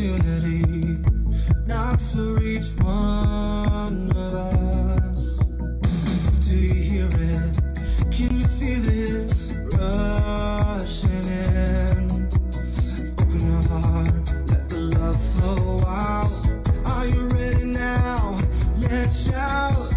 opportunity knocks for each one of us. Do you hear it? Can you feel it rushing in? Open your heart, let the love flow out. Are you ready now? Let's shout.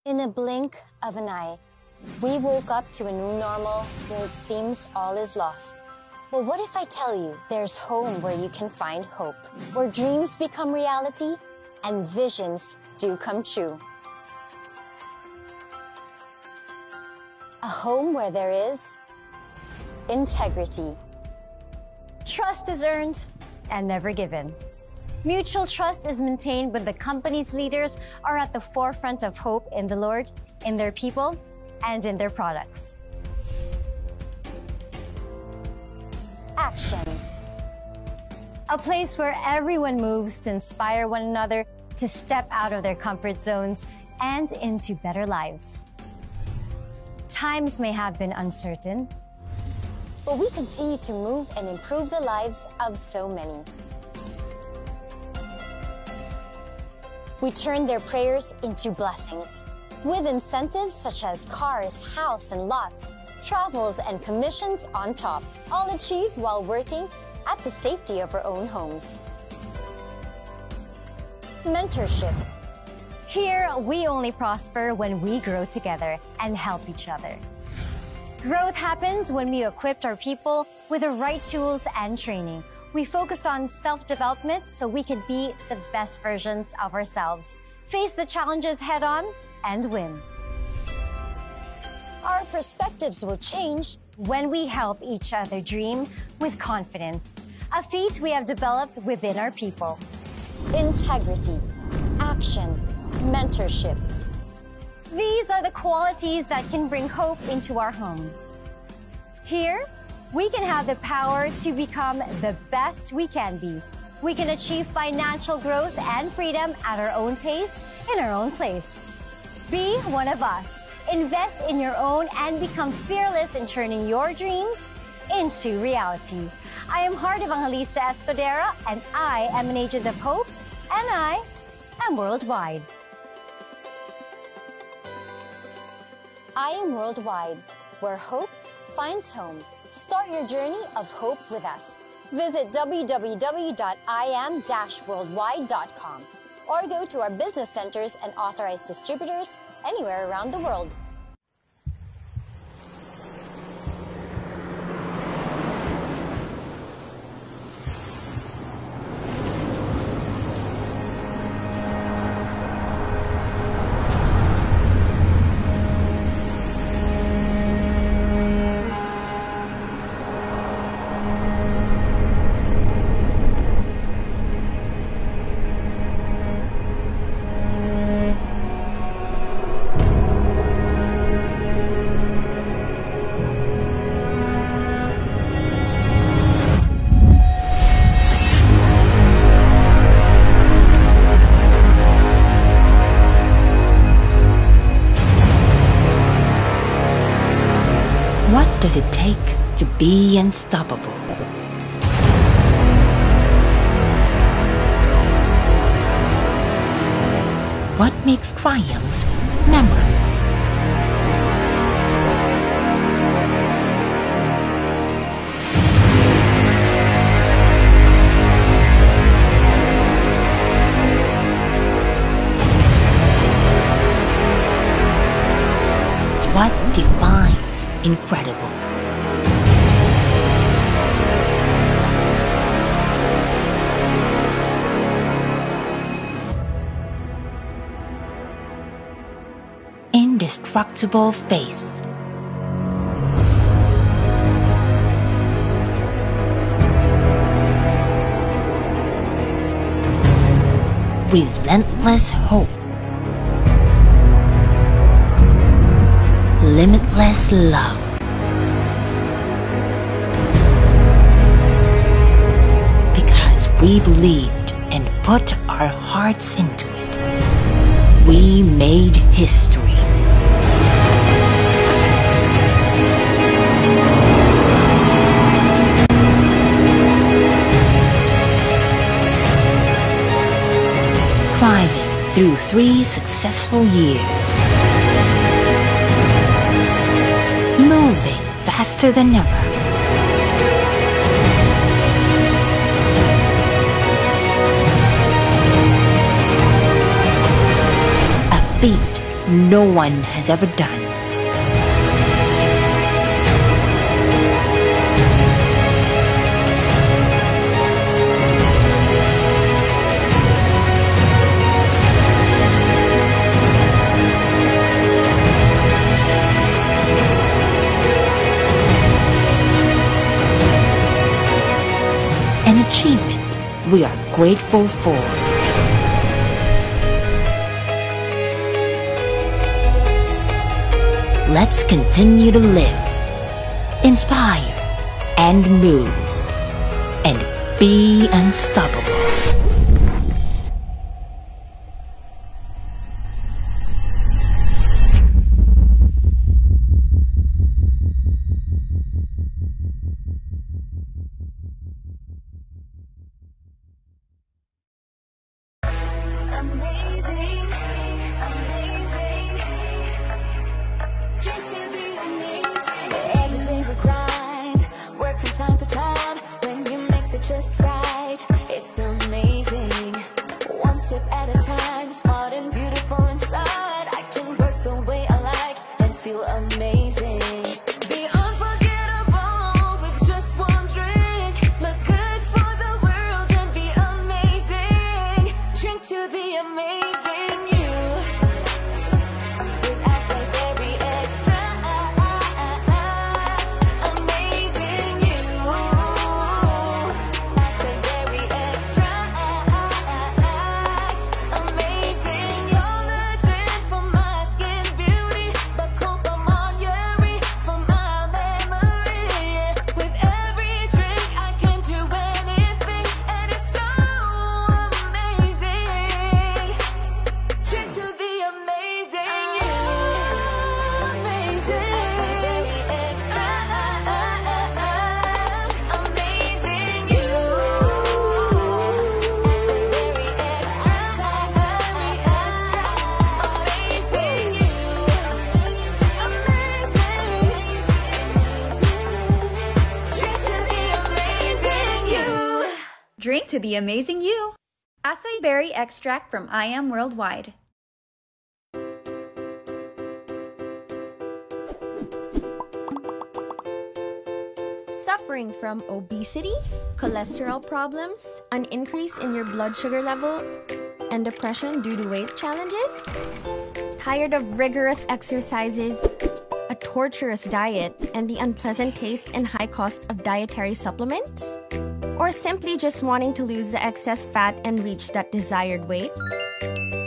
In a blink of an eye, we woke up to a new normal where it seems all is lost. But what if I tell you there's home where you can find hope, where dreams become reality and visions do come true? A home where there is integrity. Trust is earned and never given. Mutual trust is maintained when the company's leaders are at the forefront of hope in the Lord, in their people, and in their products. Action. A place where everyone moves to inspire one another to step out of their comfort zones and into better lives. Times may have been uncertain, but we continue to move and improve the lives of so many. We turn their prayers into blessings, with incentives such as cars, house and lots, travels and commissions on top, all achieved while working at the safety of our own homes. Mentorship. Here, we only prosper when we grow together and help each other. Growth happens when we equip our people with the right tools and training. We focus on self-development so we can be the best versions of ourselves, face the challenges head-on, and win. Our perspectives will change when we help each other dream with confidence, a feat we have developed within our people. Integrity, action, mentorship. These are the qualities that can bring hope into our homes. Here, we can have the power to become the best we can be. We can achieve financial growth and freedom at our own pace, in our own place. Be one of us. Invest in your own and become fearless in turning your dreams into reality. I am Heart Evangelista Escudero, and I am an agent of hope, and I am worldwide. I am worldwide, where hope finds home. Start your journey of hope with us. Visit www.iam-worldwide.com or go to our business centers and authorized distributors anywhere around the world. does it take to be unstoppable? What makes triumph memorable? What defines incredible? Indestructible faith. Relentless hope. Limitless love. Because we believed and put our hearts into it, we made history. Thriving through 3 successful years. Moving faster than ever. A feat no one has ever done. An achievement we are grateful for. Let's continue to live, inspire, and move, and be unstoppable. Amazing, amazing. Dream to be amazing. Every day we grind, work from time to time. When you mix it just right, it's amazing. One sip at a time, smart and beautiful inside. I can work the way I like and feel amazing. Be unforgettable with just one drink. Look good for the world and be amazing. Drink to the amazing you. With acai berry extract. Amazing you. Acai berry extract. Amazing. You're legit for my skin's beauty. Bacopa Monyery for my memory. With every drink I can do anything, and it's so amazing. Drink to the amazing you. Amazing. Acai berry extract. Amazing you. Acai berry extract. Amazing you. Amazing. Drink to the amazing you. Drink to the amazing you. Acai berry extract from I Am Worldwide. Suffering from obesity, cholesterol problems, an increase in your blood sugar level, and depression due to weight challenges? Tired of rigorous exercises, a torturous diet, and the unpleasant taste and high cost of dietary supplements? Or simply just wanting to lose the excess fat and reach that desired weight?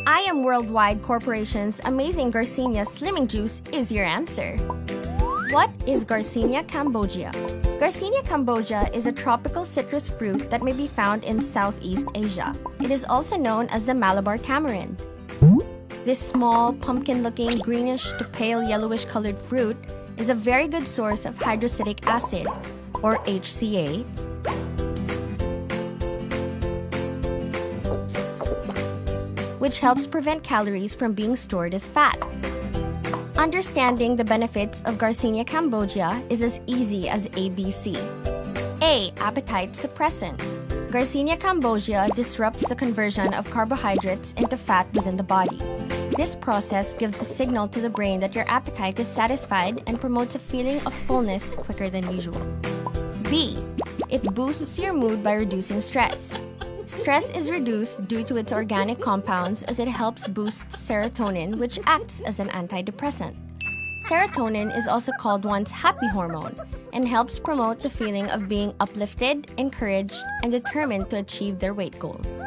I Am Worldwide Corporation's amazing Garcinia Slimming Juice is your answer. What is Garcinia cambogia? Garcinia cambogia is a tropical citrus fruit that may be found in Southeast Asia. It is also known as the Malabar tamarind. This small, pumpkin-looking, greenish to pale yellowish colored fruit is a very good source of hydrocytic acid, or HCA, which helps prevent calories from being stored as fat. Understanding the benefits of Garcinia cambogia is as easy as ABC. A. Appetite suppressant. Garcinia cambogia disrupts the conversion of carbohydrates into fat within the body. This process gives a signal to the brain that your appetite is satisfied and promotes a feeling of fullness quicker than usual. B. It boosts your mood by reducing stress. Stress is reduced due to its organic compounds as it helps boost serotonin, which acts as an antidepressant. Serotonin is also called one's happy hormone and helps promote the feeling of being uplifted, encouraged, and determined to achieve their weight goals.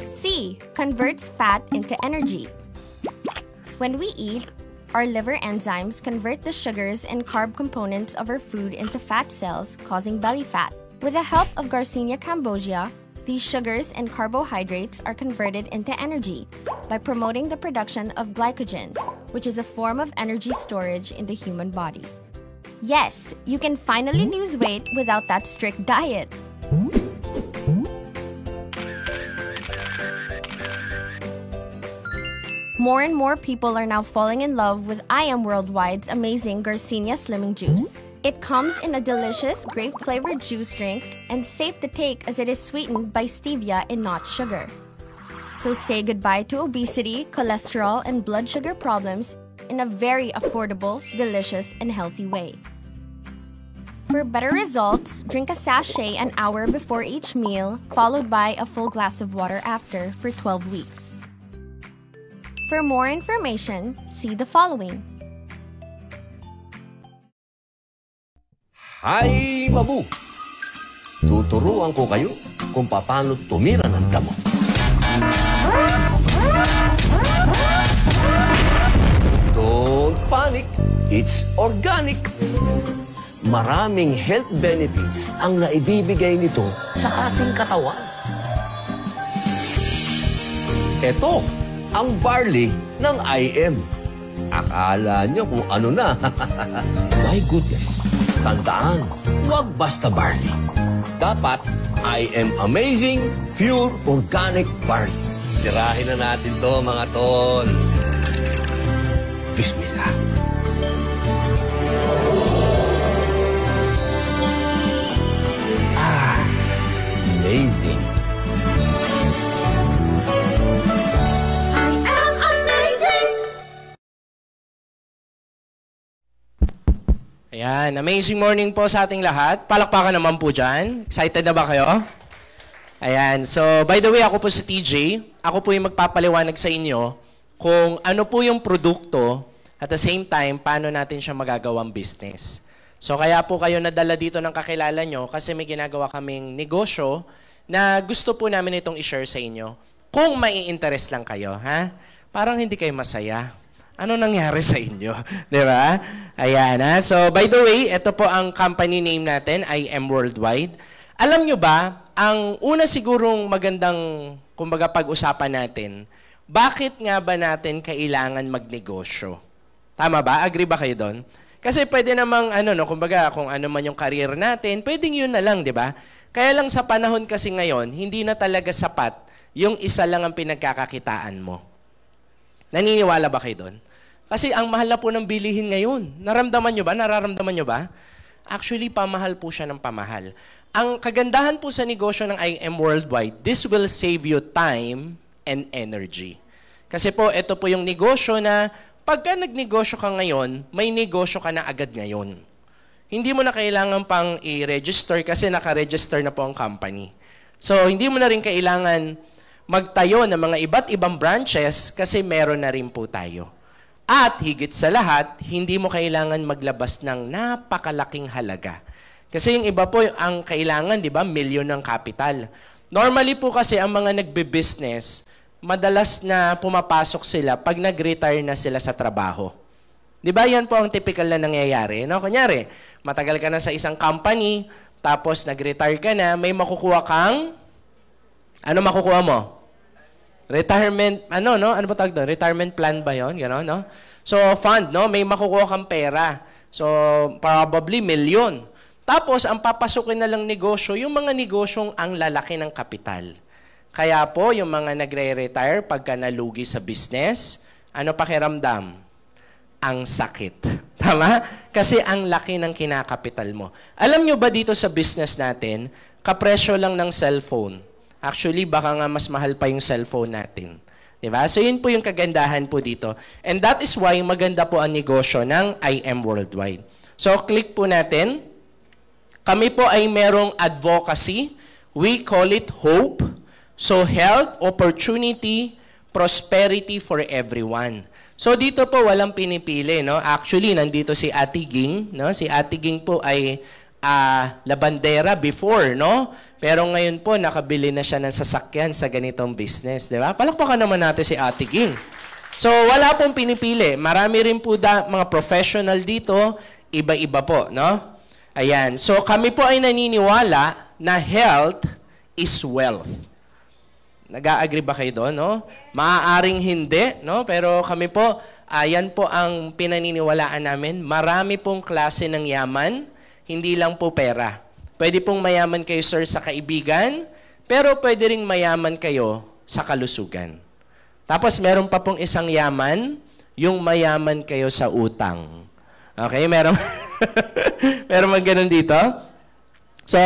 C. Converts fat into energy. When we eat, our liver enzymes convert the sugars and carb components of our food into fat cells, causing belly fat. With the help of Garcinia cambogia, these sugars and carbohydrates are converted into energy by promoting the production of glycogen, which is a form of energy storage in the human body. Yes, you can finally lose weight without that strict diet. More and more people are now falling in love with I Am Worldwide's amazing Garcinia Slimming Juice. It comes in a delicious grape-flavored juice drink and safe to take as it is sweetened by stevia and not sugar. So say goodbye to obesity, cholesterol, and blood sugar problems in a very affordable, delicious, and healthy way. For better results, drink a sachet an hour before each meal, followed by a full glass of water after for 12 weeks. For more information, see the following. Hi, Mabu! Tuturuan ko kayo kung paano tumira ng damo. Don't panic! It's organic! Maraming health benefits ang naibibigay nito sa ating katawan. Ito ang barley ng IM. Akala nyo kung ano na. My goodness! Tandaan, huwag basta barley. Dapat, I am amazing, pure, organic barley. Tirahin na natin to, mga tol. Bismillah. Amazing. Ayan, amazing morning po sa ating lahat. Palakpakan naman po dyan. Excited na ba kayo? Ayan, so by the way, ako po si TJ. Ako po yung magpapaliwanag sa inyo kung ano po yung produkto at the same time, paano natin siya magagawang business. So kaya po kayo nadala dito ng kakilala nyo kasi may ginagawa kaming negosyo na gusto po namin itong i-share sa inyo. Kung mai-interest lang kayo, ha? Parang hindi kayo masaya. Ano nangyari sa inyo? Diba? Ayan, ha? So, by the way, ito po ang company name natin, I Am Worldwide. Alam nyo ba, ang una sigurong magandang, kumbaga, pag-usapan natin, bakit nga ba natin kailangan magnegosyo? Tama ba? Agree ba kayo doon? Kasi pwede namang, kumbaga, kung ano man yung career natin, pwedeng yun na lang, di ba? Kaya lang sa panahon kasi ngayon, hindi na talaga sapat yung isa lang ang pinagkakakitaan mo. Naniniwala ba kayo doon? Kasi ang mahal na po ng bilihin ngayon. Naramdaman nyo ba? Nararamdaman nyo ba? Actually, pamahal po siya ng pamahal. Ang kagandahan po sa negosyo ng I Am Worldwide, this will save you time and energy. Kasi po, ito po yung negosyo na pagka nagnegosyo ka ngayon, may negosyo ka na agad ngayon. Hindi mo na kailangan pang i-register kasi naka-register na po ang company. So, hindi mo na rin kailangan magtayo ng mga iba't ibang branches kasi meron na rin po tayo. At higit sa lahat, hindi mo kailangan maglabas ng napakalaking halaga. Kasi yung iba po, ang kailangan, di ba, milyon ng capital. Normally po kasi ang mga nagbe-business, madalas na pumapasok sila pag nag-retire na sila sa trabaho. Di ba yan po ang typical na nangyayari? No? Kunyari, matagal ka na sa isang company, tapos nag-retire ka na, may makukuha kang, ano makukuha mo? Retirement, ano ba tawag doon? Retirement plan ba yun? Gano'n, no? So, fund, no? May makukuha kang pera. So, probably milyon. Tapos, ang papasukin na lang negosyo, yung mga negosyong ang lalaki ng kapital. Kaya po, yung mga nagre-retire pagka nalugi sa business, ano pakiramdam? Ang sakit. Tama? Kasi ang laki ng kinakapital mo. Alam nyo ba dito sa business natin, kapresyo lang ng cellphone. Actually, baka nga mas mahal pa yung cellphone natin. Diba? So, yun po yung kagandahan po dito. And that is why maganda po ang negosyo ng IM Worldwide. So, click po natin. Kami po ay merong advocacy. We call it HOPE. So, health, opportunity, prosperity for everyone. So, dito po walang pinipili. No? Actually, nandito si Ate Ging. No? Si Ate Ging po ay labandera before, no? Pero ngayon po, nakabili na siya ng sasakyan sa ganitong business. Di ba? Palakpakan naman natin si Ate Ging. So, wala pong pinipili. Marami rin po mga professional dito. Iba-iba po, no? Ayan. So, kami po ay naniniwala na health is wealth. Nag-a-agree ba kayo doon, no? Maaaring hindi, no? Pero kami po, yan po ang pinaniniwalaan namin. Marami pong klase ng yaman, hindi lang po pera. Pwede pong mayaman kayo, sir, sa kaibigan, pero pwede ring mayaman kayo sa kalusugan. Tapos meron pa pong isang yaman, yung mayaman kayo sa utang. Okay? Meron mag ganun dito? So,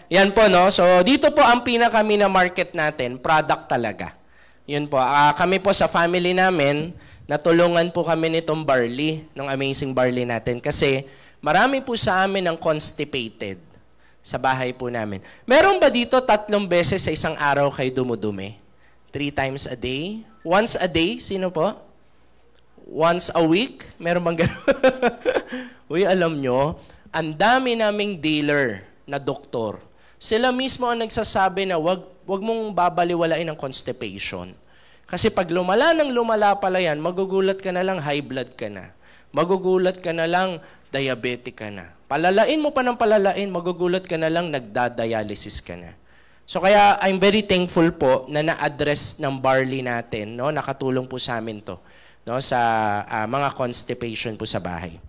yan po, no? So, dito po ang pinaka-market natin, product talaga. Yun po. Kami po sa family namin, natulungan po kami nitong barley, ng amazing barley natin. Kasi, marami po sa amin ang constipated sa bahay po namin. Meron ba dito 3 beses sa isang araw kayo dumudumi? 3 times a day? Once a day? Sino po? Once a week? Meron bang gano'n? Uy, alam nyo, ang dami naming dealer na doktor. Sila mismo ang nagsasabi na wag mong babaliwalain ang constipation. Kasi pag lumala pala yan, magugulat ka na lang, high blood ka na. Magugulat ka na lang, diabetic ka na. Palalain mo pa ng palalain, magugulat ka na lang, nagda-dialysis ka na. So kaya I'm very thankful po na na-address ng barley natin, no? Nakatulong po sa amin to, no? Sa mga constipation po sa bahay.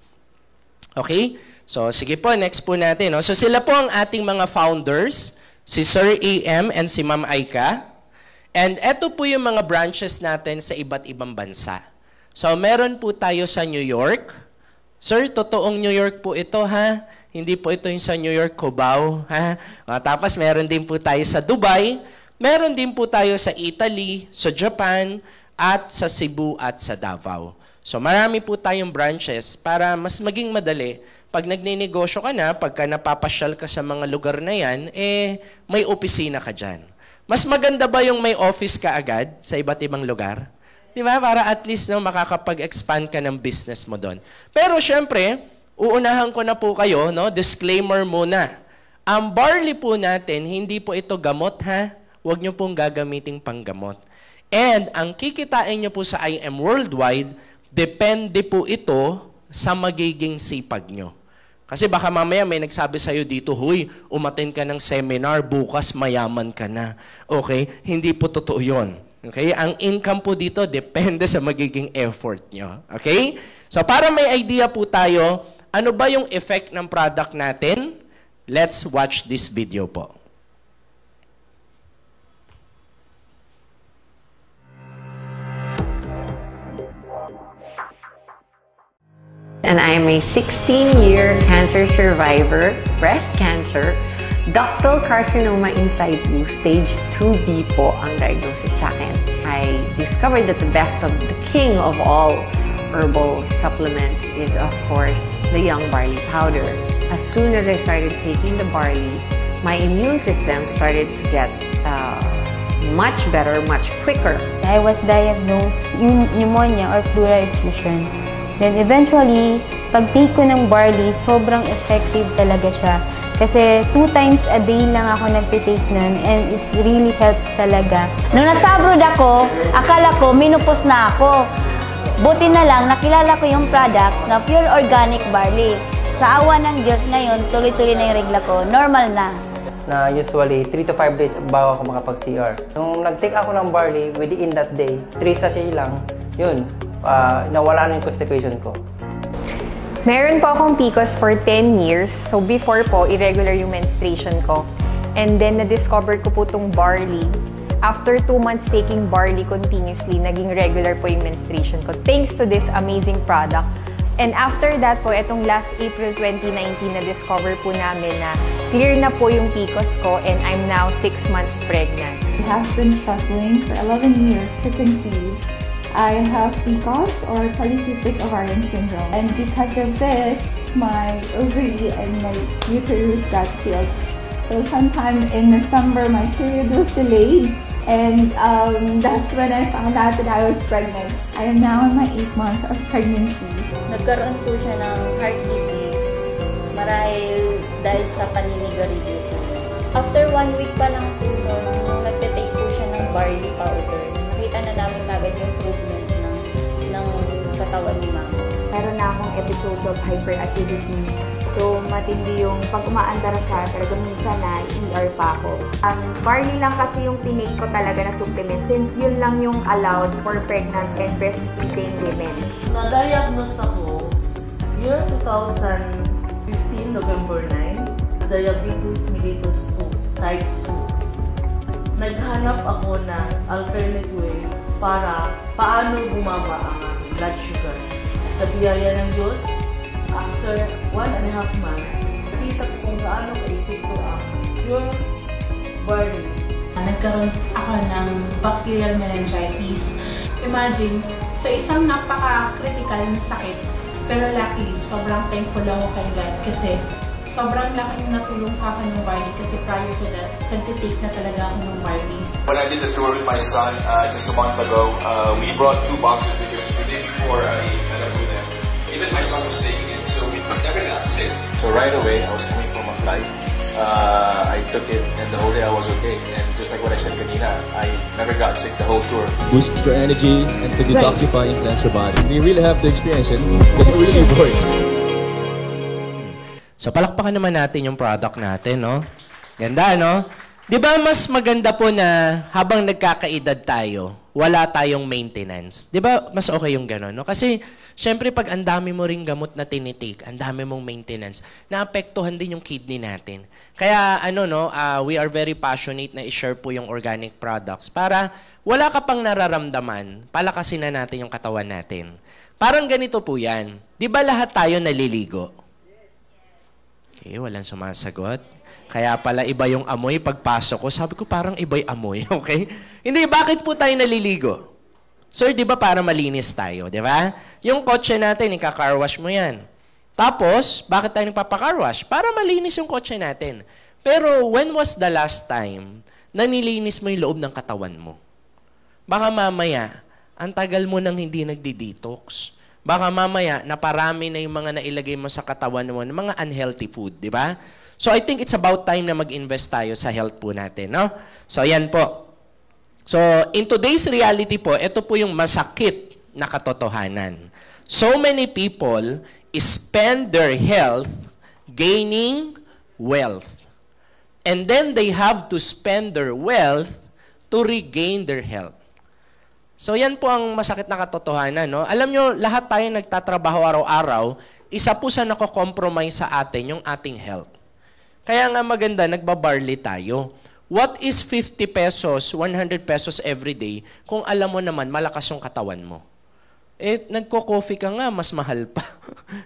Okay? So sige po, next po natin. No? So sila po ang ating mga founders, si Sir AM and si Ma'am Aika. And eto po yung mga branches natin sa iba't ibang bansa. So meron po tayo sa New York. Sir, totoong New York po ito, ha? Hindi po ito yung sa New York, Cubao, ha? Tapos meron din po tayo sa Dubai. Meron din po tayo sa Italy, sa Japan, at sa Cebu at sa Davao. So marami po tayong branches para mas maging madali. Pag nagninegosyo ka na, pagka napapasyal ka sa mga lugar na yan, may opisina ka dyan. Mas maganda ba yung may office ka agad sa iba't ibang lugar? Di ba? Para at least no, makakapag-expand ka ng business mo doon. Pero syempre, uunahan ko na po kayo, no? Disclaimer muna. Ang barley po natin, hindi po ito gamot, ha? Huwag nyo pong gagamiting panggamot. And ang kikitain nyo po sa IM Worldwide, depende po ito sa magiging sipag nyo. Kasi baka mamaya may nagsabi sa'yo dito, huy, umattend ka ng seminar, bukas mayaman ka na. Okay? Hindi po totoo yun. Okay? Ang income po dito depende sa magiging effort nyo. Okay? So para may idea po tayo, ano ba yung effect ng product natin? Let's watch this video po. And I am a 16-year cancer survivor, breast cancer, ductal carcinoma in situ, stage 2B po ang diagnosis sa akin. I discovered that the best of the king of all herbal supplements is, of course, the young barley powder. As soon as I started taking the barley, my immune system started to get much better, much quicker. I was diagnosed pneumonia or pleural effusion. Then eventually, pag-take ko ng barley, sobrang effective talaga siya. Kasi 2 times a day lang ako nagtitake nun and it really helps talaga. Nung nasa abroad ako, akala ko minupos na ako. Buti na lang, nakilala ko yung product na pure organic barley. Sa awa ng Diyos ngayon, tuloy-tuloy na yung regla ko. Normal na. Na usually 3 to 5 days bago ako makapag-CR. Nung nag-take ako ng barley, within that day, 3 sachet lang, yun, nawala na yung constipation ko. Meron po akong PCOS for 10 years. So before po, irregular yung menstruation ko. And then na-discover ko po itong barley. After 2 months taking barley continuously, naging regular po yung menstruation ko. Thanks to this amazing product. And after that po, itong last April 2019, na-discover po namin na clear na po yung PCOS ko and I'm now 6 months pregnant. I have been struggling for 11 years to conceive. I have PCOS or polycystic ovarian syndrome. And because of this, my ovary and my uterus got filled. So sometime in December, my period was delayed. And that's when I found out that I was pregnant. I am now in my 8th month of pregnancy. Nagkaroon po siya ng heart disease marahil dahil sa paninigarilyo. After 1 week pa lang po, nagtitake po siya ng barley powder. Nakita na namin kagad yung improvement ng katawan ni mama. Meron na akong episodes of hyperacidity. So, matindi yung pag umaandar siya, talaga minsan na ER pa ako. Barley lang kasi yung tinake ko talaga na supplement since yun lang yung allowed for pregnant and breastfeeding women. Na-diagnose ako year 2015, November 9, diabetes mellitus 2, type 2. Naghanap ako ng alternate way para paano bumaba ang aking blood sugar. Sa biyaya ng Diyos, after 1.5 months, nakita ko kung gaano ka-epekto ang pure barley. Nagkaroon ako ng bacterial meningitis. Imagine, sa isang napaka-critical na sakit, pero luckily, sobrang thankful ako kay God kasi sobrang laking natulong sa akin ng barley kasi prior to that, nag-take na talaga ako ng barley. When I did the tour with my son just a month ago, we brought 2 boxes because the day before I met up with them, even my son was taking it, so we never got sick. So right away, I was coming from a flight. I took it and the whole day I was okay. And just like what I said kanina, I never got sick the whole tour. Boosts your energy and to detoxify and cleanse your body. You really have to experience it because it really works. So, palakpakan naman natin yung product natin, no? Ganda, no? Di ba mas maganda po na habang nagkakaedad tayo, wala tayong maintenance? Di ba mas okay yung gano'n, no? Kasi, syempre, pag ang dami mo ring gamot na tinitake, ang dami mong maintenance, naapektuhan din yung kidney natin. Kaya, we are very passionate na i-share po yung organic products para wala ka pang nararamdaman, palakasin na natin yung katawan natin. Parang ganito po yan. Di ba lahat tayo naliligo? Okay, walang sumasagot. Kaya pala iba yung amoy pagpasok ko. Sabi ko parang iba yung amoy, okay? Hindi, bakit po tayo naliligo? Sir, di ba para malinis tayo, di ba? Yung kotse natin, ika-car wash mo yan. Tapos, bakit tayo nagpapa-car wash? Para malinis yung kotse natin. Pero when was the last time na nilinis mo yung loob ng katawan mo? Baka mamaya, ang tagal mo nang hindi nagdi-detox. Baka mamaya, naparami na yung mga nailagay mo sa katawan mo ng mga unhealthy food, di ba? So, I think it's about time na mag-invest tayo sa health po natin, no? So, yan po. So, in today's reality po, ito po yung masakit na katotohanan. So many people spend their health gaining wealth. And then they have to spend their wealth to regain their health. So yan po ang masakit na katotohanan, no? Alam nyo, lahat tayo nagtatrabaho araw-araw, isa po sa nako-compromise sa atin yung ating health. Kaya nga maganda, nagbabarley tayo. What is 50 pesos, 100 pesos every day kung alam mo naman malakas yung katawan mo? Eh, nagko-coffee ka nga, mas mahal pa.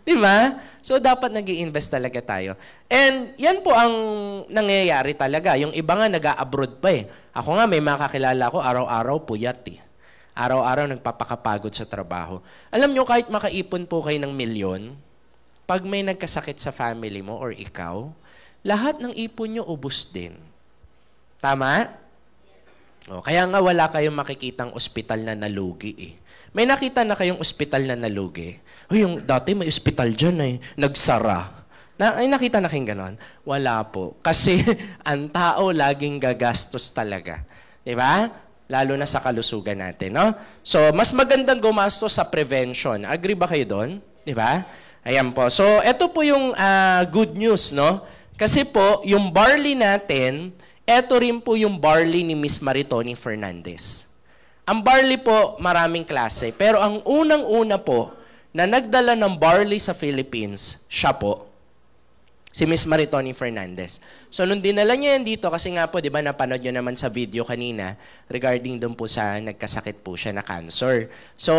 Di ba? So, dapat nag-i-invest talaga tayo. And yan po ang nangyayari talaga. Yung iba nga nag-a-abroad pa eh. Ako nga, may makakilala ko, araw-araw puyat eh. Araw-araw nagpapakapagod sa trabaho. Alam nyo, kahit makaipon po kayo ng milyon, pag may nagkasakit sa family mo or ikaw, lahat ng ipon nyo ubos din. Tama? O, kaya nga wala kayong makikitang ospital na nalugi eh. May nakita na kayong ospital na nalugi? Yung dati may ospital dyan eh, nagsara. Ay, nakita na kayong ganon? Wala po. Kasi ang tao laging gagastos talaga. Diba? Lalo na sa kalusugan natin, no? So, mas magandang gumastos sa prevention. Agree ba kayo doon? Diba? Ayan po. So, ito po yung good news, no? Kasi po, yung barley natin, ito rin po yung barley ni Miss Maritoni Fernandez. Ang barley po, maraming klase. Pero ang unang-una po, na nagdala ng barley sa Philippines, siya po. Si Miss Maritoni Fernandez. So, nung dinala niya yan dito, kasi nga po, di ba, napanood nyo naman sa video kanina regarding doon po sa nagkasakit po siya na cancer. So,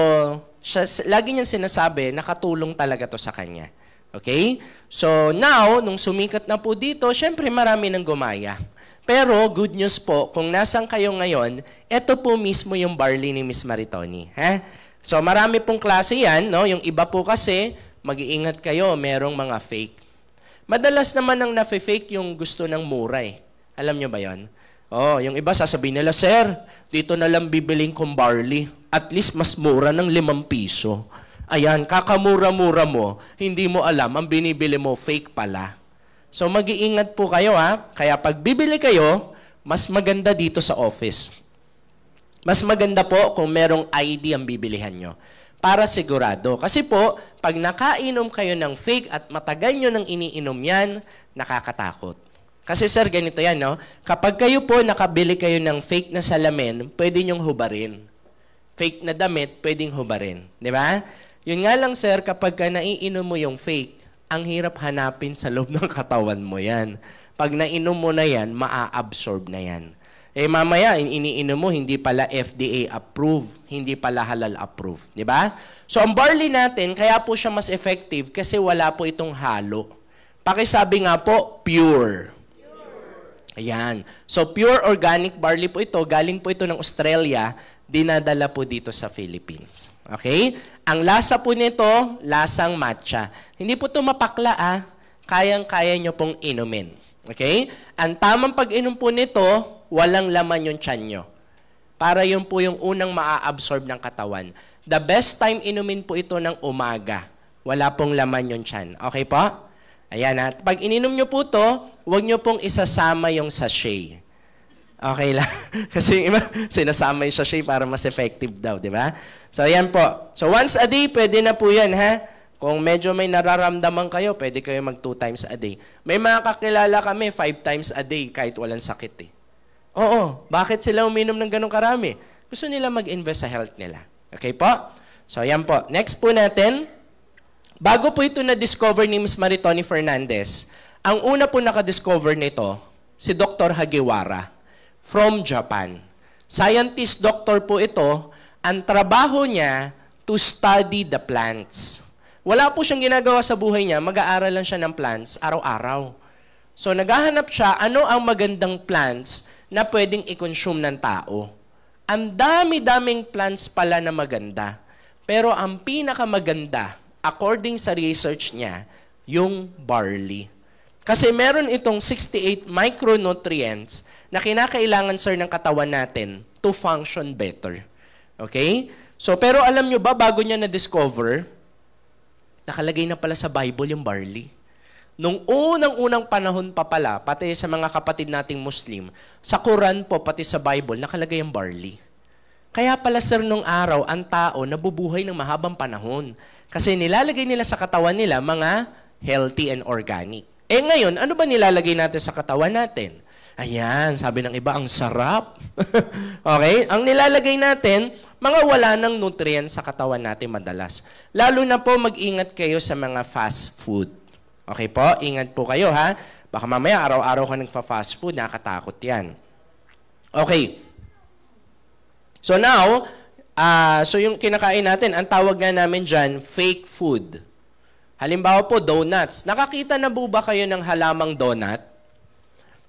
lagi niyang sinasabi, nakatulong talaga to sa kanya. Okay? So, now, nung sumikat na po dito, syempre marami nang gumaya. Pero, good news po, kung nasan kayo ngayon, ito po mismo yung barley ni Miss Maritoni. Ha? So, marami pong klase yan, no? Yung iba po kasi, mag-iingat kayo, merong mga fake. Madalas naman ang nafe-fake yung gusto ng mura eh. Alam nyo ba yon? Oh, yung iba sasabihin nila, Sir, dito na lang bibiling kong barley. At least mas mura ng 5 piso. Ayan, kakamura-mura mo, hindi mo alam, ang binibili mo, fake pala. So mag-iingat po kayo ha. Kaya pag bibili kayo, mas maganda dito sa office. Mas maganda po kung merong ID ang bibilihan nyo. Para sigurado. Kasi po, pag nakainom kayo ng fake at matagal nyo nang iniinom yan, nakakatakot. Kasi sir, ganito yan, no? Kapag kayo po nakabili kayo ng fake na salamin, pwede nyong hubarin. Fake na damit, pwedeng hubarin. Di ba? Yun nga lang sir, kapag ka naiinom mo yung fake, ang hirap hanapin sa loob ng katawan mo yan. Pag nainom mo na yan, maa-absorb na yan. Eh mamaya, iniinom mo, hindi pala FDA approved, hindi pala halal approved. Di ba? So ang barley natin, kaya po siya mas effective kasi wala po itong halo. Pakisabi nga po, pure. Ayan. So pure organic barley po ito, galing po ito ng Australia, dinadala po dito sa Philippines. Okay? Ang lasa po nito, lasang matcha. Hindi po ito mapakla kayang-kaya nyo pong inumin. Okay? Ang tamang pag-inom po nito, walang laman yung tiyan nyo. Para yun po yung unang maa-absorb ng katawan. The best time inumin po ito ng umaga. Wala pong laman yung tiyan. Okay po? Ayan ha. Pag ininom nyo po ito, huwag nyo pong isasama yung sachet. Okay lang. Kasi sinasama yung sachet para mas effective daw, di ba? So ayan po. So once a day, pwede na po yan ha. Kung medyo may nararamdaman kayo, pwede kayo mag 2 times a day. May mga kakilala kami, 5 times a day kahit walang sakit eh. Oo, bakit sila uminom ng ganong karami? Gusto nila mag-invest sa health nila. Okay po? So, yan po. Next po natin, bago po ito na-discover ni Ms. Maritoni Fernandez, ang una po nakadiscover nito, si Dr. Hagiwara from Japan. Scientist doctor po ito, ang trabaho niya to study the plants. Wala po siyang ginagawa sa buhay niya, mag-aaral lang siya ng plants araw-araw. So, naghahanap siya, ano ang magandang plants na pwedeng i-consume ng tao. Ang dami-daming plants pala na maganda. Pero ang pinakamaganda, according sa research niya, yung barley. Kasi meron itong 68 micronutrients na kinakailangan, sir, ng katawan natin to function better. Okay? So, pero alam nyo ba, bago niya na-discover, nakalagay na pala sa Bible yung barley. Nung unang-unang panahon pa pala, pati sa mga kapatid nating Muslim, sa Quran po, pati sa Bible, nakalagay ang barley. Kaya pala sir, nung araw, ang tao nabubuhay ng mahabang panahon. Kasi nilalagay nila sa katawan nila mga healthy and organic. Eh ngayon, ano ba nilalagay natin sa katawan natin? Ayan, sabi ng iba, ang sarap. Okay? Ang nilalagay natin, mga wala ng nutrients sa katawan natin madalas. Lalo na po, mag-ingat kayo sa mga fast food. Okay po? Ingat po kayo, ha? Baka mamaya, araw-araw ka nagfa-fast food, nakakatakot yan. Okay. So now, so yung kinakain natin, ang tawag nga namin dyan, fake food. Halimbawa po, donuts. Nakakita na po ba kayo ng halamang donut?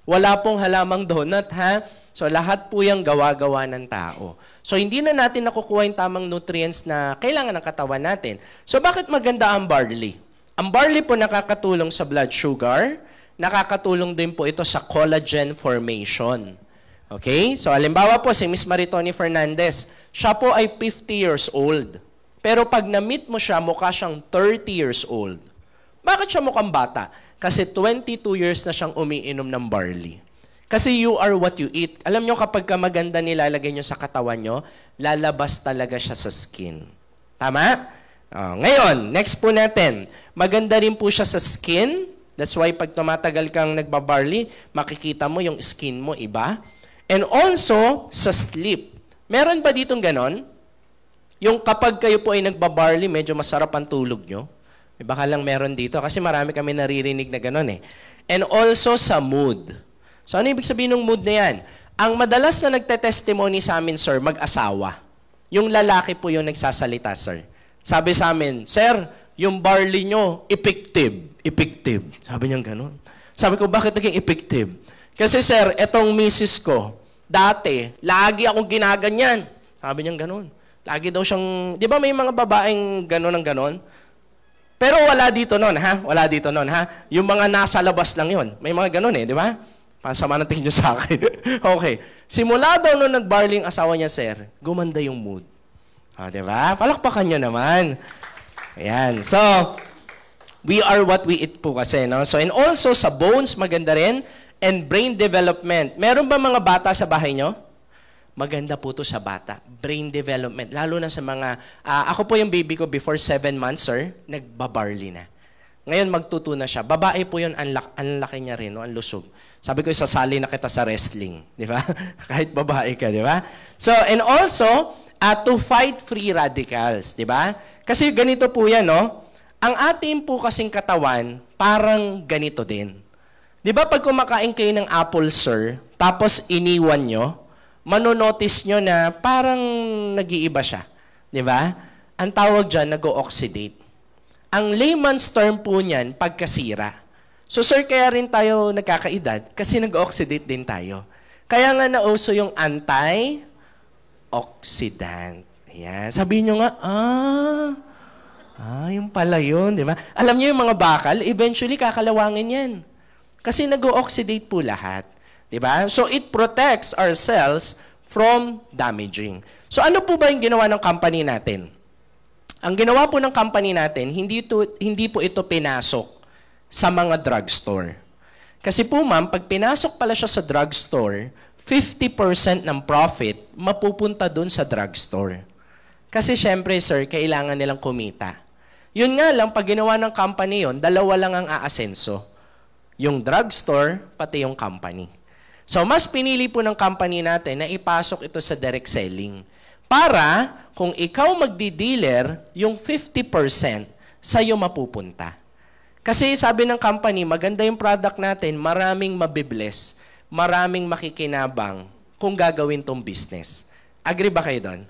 Wala pong halamang donut, ha? So lahat po yung gawa-gawa ng tao. So hindi na natin nakukuha yung tamang nutrients na kailangan ng katawan natin. So bakit maganda ang barley? Ang barley po nakakatulong sa blood sugar, nakakatulong din po ito sa collagen formation. Okay? So, halimbawa po si Ms. Maritoni Fernandez, siya po ay 50 years old. Pero pag na-meet mo siya, mukha siyang 30 years old. Bakit siya mukhang bata? Kasi 22 years na siyang umiinom ng barley. Kasi you are what you eat. Alam nyo, kapag ka maganda nilalagay nyo sa katawan nyo, lalabas talaga siya sa skin. Tama? Ngayon, next po natin. Maganda rin po siya sa skin. That's why pag tumatagal kang nagbabarley, makikita mo yung skin mo iba. And also, sa sleep. Meron ba ditong ganon? Yung kapag kayo po ay nagbabarley, medyo masarap ang tulog nyo. Baka lang meron dito kasi marami kami naririnig na gano'n eh. And also sa mood. So ano ibig sabihin ng mood na yan? Ang madalas na nagte-testimony sa amin, sir, mag-asawa. Yung lalaki po yung nagsasalita, sir. Sabi sa amin, sir, yung barley nyo, effective. Effective. Sabi niya gano'n. Sabi ko, bakit naging effective? Kasi sir, etong misis ko, dati, lagi akong ginaganyan. Sabi niya gano'n. Lagi daw siyang, di ba may mga babaeng gano'n ang gano'n? Pero wala dito noon, ha? Wala dito noon, ha? Yung mga nasa labas lang yon. May mga gano'n eh, di ba? Pasama natin nyo sa akin. Okay. Simula daw nung nag-barley ang asawa niya, sir, gumanda yung mood. Di ba? Palakpakan nyo naman. Ayan. So, we are what we eat po kasi, no? So, and also sa bones, maganda rin. And brain development. Meron ba mga bata sa bahay nyo? Maganda po to sa bata. Brain development. Lalo na sa mga, ako po yung baby ko before 7 months, sir, nagbabarley na. Ngayon, magtuto na siya. Babae po yun, ang laki niya rin, no? Ang lusog. Sabi ko, isasali na kita sa wrestling. Di ba? Kahit babae ka, di ba? So, and also, to fight free radicals. Di ba? Kasi ganito po yan, no? Ang ating po kasing katawan, parang ganito din. Di ba pag kumakain kayo ng apple, sir, tapos iniwan nyo, manonotice nyo na parang nag-iiba siya. Di ba? Ang tawag dyan, nag-o-oxidate. Ang layman's term po niyan, pagkasira. So sir, kaya rin tayo nagkakaedad kasi nag-oxidate din tayo. Kaya nga nauso yung anti-oxidant. Ayan. Sabihin nyo nga, yung pala yun, di ba? Alam niyo yung mga bakal, eventually kakalawangin yan. Kasi nag-oxidate po lahat. Diba? So it protects our cells from damaging. So ano po ba yung ginawa ng company natin? Ang ginawa po ng company natin, hindi po ito pinasok sa mga drugstore. Kasi po ma'am, pag pinasok pala siya sa drugstore, 50% ng profit mapupunta dun sa drugstore. Kasi syempre sir, kailangan nilang kumita. Yun nga lang, pag ginawa ng company yun, dalawa lang ang aasenso. Yung drugstore, pati yung company. So, mas pinili po ng company natin na ipasok ito sa direct selling. Para, kung ikaw magdi-dealer, yung 50% sa'yo mapupunta. Kasi sabi ng company, maganda yung product natin, maraming mabibless, maraming makikinabang kung gagawin tong business. Agree ba kayo doon?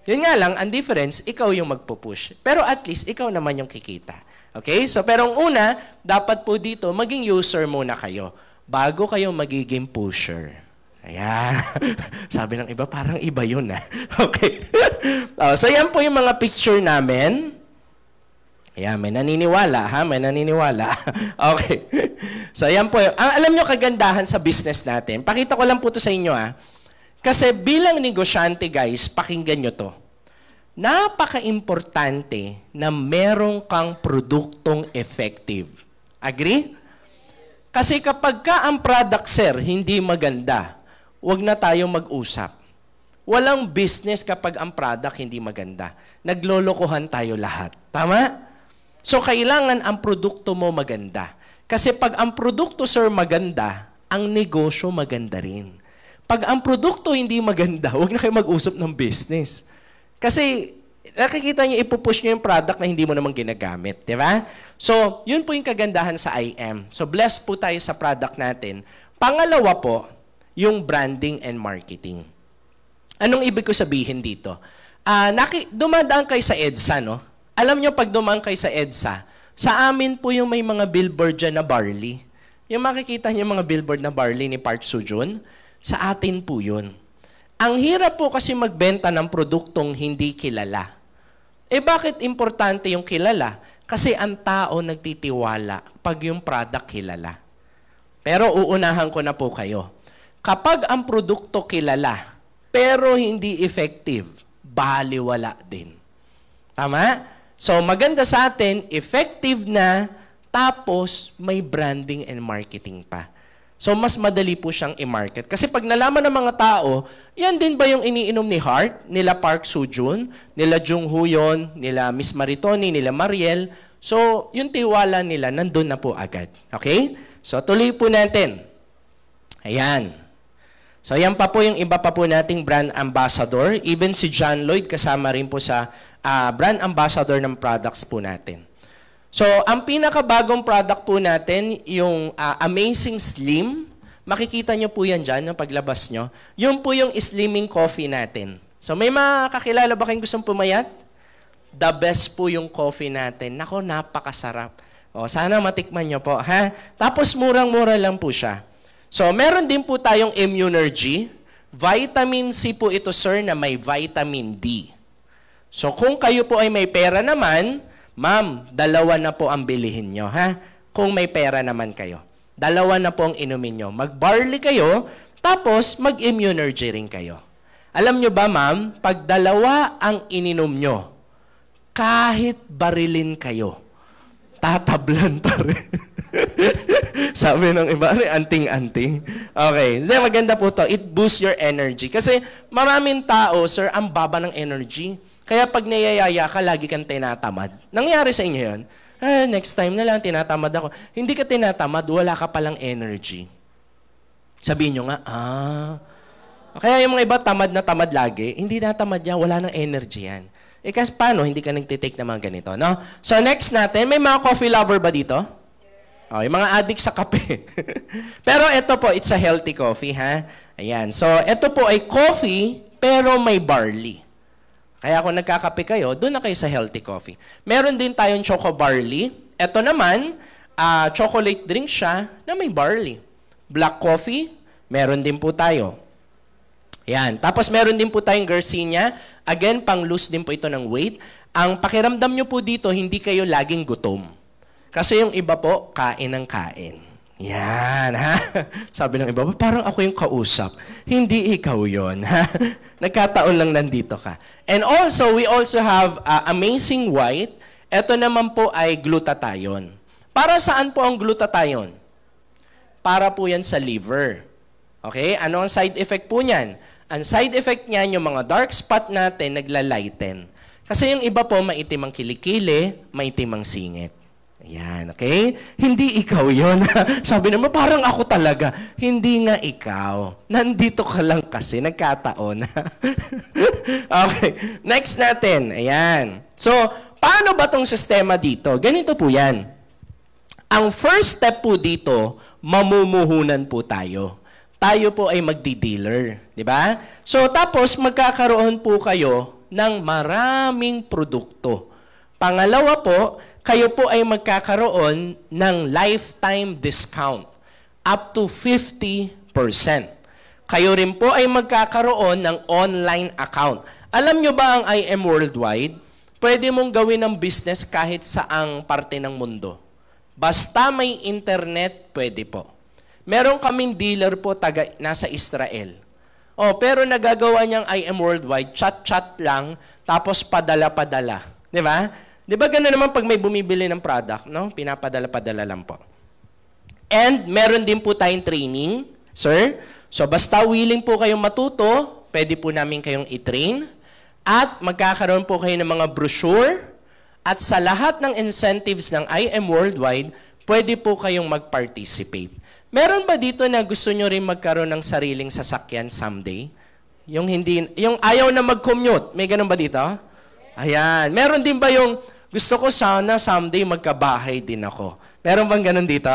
Yun nga lang, ang difference, ikaw yung magpupush. Pero at least, ikaw naman yung kikita. Okay? So, pero ang una, dapat po dito, maging user muna kayo. Bago kayo magiging pusher. Ayan. Sabi ng iba, parang iba yun ah. Okay. So yan po yung mga picture namin. Ayan, may naniniwala ha? May naniniwala. Okay. So yan po. Alam nyo kagandahan sa business natin. Pakita ko lang po to sa inyo ah. Kasi bilang negosyante guys, pakinggan nyo to. Napaka-importante na merong kang produktong effective. Agree? Kasi kapag ka ang product, sir, hindi maganda, huwag na tayo mag-usap. Walang business kapag ang product hindi maganda. Naglolokohan tayo lahat. Tama? So, kailangan ang produkto mo maganda. Kasi pag ang produkto, sir, maganda, ang negosyo maganda rin. Pag ang produkto hindi maganda, huwag na kayo mag-usap ng business. Kasi nakikita niyo, ipupush niyo yung product na hindi mo naman ginagamit. Di ba? So, yun po yung kagandahan sa IM. So, blessed po tayo sa product natin. Pangalawa po, yung branding and marketing. Anong ibig ko sabihin dito? Dumadaan kayo sa EDSA, no? Alam nyo, pag dumaan kayo sa EDSA, sa amin po yung may mga billboard dyan na barley. Yung makikita niyo mga billboard na barley ni Park Soo-joon, sa atin po yun. Ang hirap po kasi magbenta ng produktong hindi kilala. Bakit importante yung kilala? Kasi ang tao nagtitiwala pag yung product kilala. Pero uunahan ko na po kayo. Kapag ang produkto kilala, pero hindi effective, baliwala din. Tama? So maganda sa atin, effective na, tapos may branding and marketing pa. So mas madali po siyang i-market. Kasi pag nalaman ng mga tao, yan din ba yung iniinom ni Hart, nila Park Soo-joon, nila Jung Hoo-yeon, nila Miss Maritoni, nila Mariel. So yung tiwala nila, nandun na po agad. Okay? So tuloy po natin. Ayan. So yan pa po yung iba pa po nating brand ambassador. Even si John Lloyd kasama rin po sa brand ambassador ng products po natin. So ang pinakabagong product po natin, yung Amazing Slim. Makikita nyo po yan dyan, paglabas nyo. Yun po yung slimming coffee natin. So may mga kakilala ba kayong gustong pumayat? The best po yung coffee natin. Nako, napakasarap. O, sana matikman nyo po. Ha? Tapos murang-mura lang po siya. So, meron din po tayong Immunergy. Vitamin C po ito, sir, na may vitamin D. So, kung kayo po ay may pera naman, ma'am, 2 na po ang bilihin nyo, ha? Kung may pera naman kayo. 2 na po ang inumin nyo. Mag-barley kayo, tapos mag-Immunergy rin kayo. Alam nyo ba, ma'am, pag 2 ang ininom nyo, kahit barilin kayo, tatablan pa rin. Sabi ng iba, anting-anting. Okay. Then, maganda po to. It boosts your energy. Kasi maraming tao, sir, ang baba ng energy. Kaya pag nayayaya ka, lagi kang tinatamad. Nangyari sa inyo yun? Next time na lang, tinatamad ako. Hindi ka tinatamad, wala ka palang energy. Sabihin nyo nga, Kaya yung mga iba, tamad na tamad lagi. Hindi natamad yan, wala nang energy yan. Kasi paano, hindi ka nagtitake ng mga ganito, no? So, next natin, may mga coffee lover ba dito? Oh, yung mga addict sa kape. Pero ito po, it's a healthy coffee, ha? Ayan. So, ito po ay coffee, pero may barley. Kaya kung nagkakape kayo, doon na kayo sa healthy coffee. Meron din tayong choco barley. Ito naman, chocolate drink siya na may barley. Black coffee, meron din po tayo. Ayan. Tapos meron din po tayong Garcinia. Again, pang-lose din po ito ng weight. Ang pakiramdam nyo po dito, hindi kayo laging gutom. Kasi yung iba po, kain ng kain. Yan, ha? Sabi ng iba, parang ako yung kausap. Hindi ikaw yon, ha? Nagkataon lang nandito ka. And also, we also have Amazing White. Ito naman po ay glutathione. Para saan po ang glutathione? Para po yan sa liver. Okay? Ano ang side effect po niyan? Ang side effect niyan, yung mga dark spot natin, nagla-lighten. Kasi yung iba po, maitim ang kilikili, maitim ang singit. Ayan, okay? Hindi ikaw yon. Sabi naman, parang ako talaga. Hindi nga ikaw. Nandito ka lang kasi, nagkataon. Okay, next natin. Ayan. So, paano ba tong sistema dito? Ganito po yan. Ang first step po dito, mamumuhunan po tayo. Tayo po ay magdi-dealer. Di ba? So, tapos magkakaroon po kayo ng maraming produkto. Pangalawa po, kayo po ay magkakaroon ng lifetime discount up to 50%. Kayo rin po ay magkakaroon ng online account. Alam nyo ba ang IM Worldwide? Pwede mong gawin ng business kahit saang parte ng mundo. Basta may internet, pwede po. Meron kaming dealer po nasa Israel. Pero nagagawa niyang IM Worldwide, chat-chat lang, tapos padala-padala. Di ba? Di ba gano'n naman pag may bumibili ng product, no? Pinapadala-padala lang po. And meron din po tayong training, sir. So basta willing po kayong matuto, pwede po namin kayong i-train. At magkakaroon po kayo ng mga brochure. At sa lahat ng incentives ng IM Worldwide, pwede po kayong mag-participate. Meron ba dito na gusto nyo rin magkaroon ng sariling sasakyan someday? Yung ayaw na mag-commute. May ganun ba dito? Ayan. Meron din ba yung gusto ko sana someday magkabahay din ako? Meron bang ganun dito?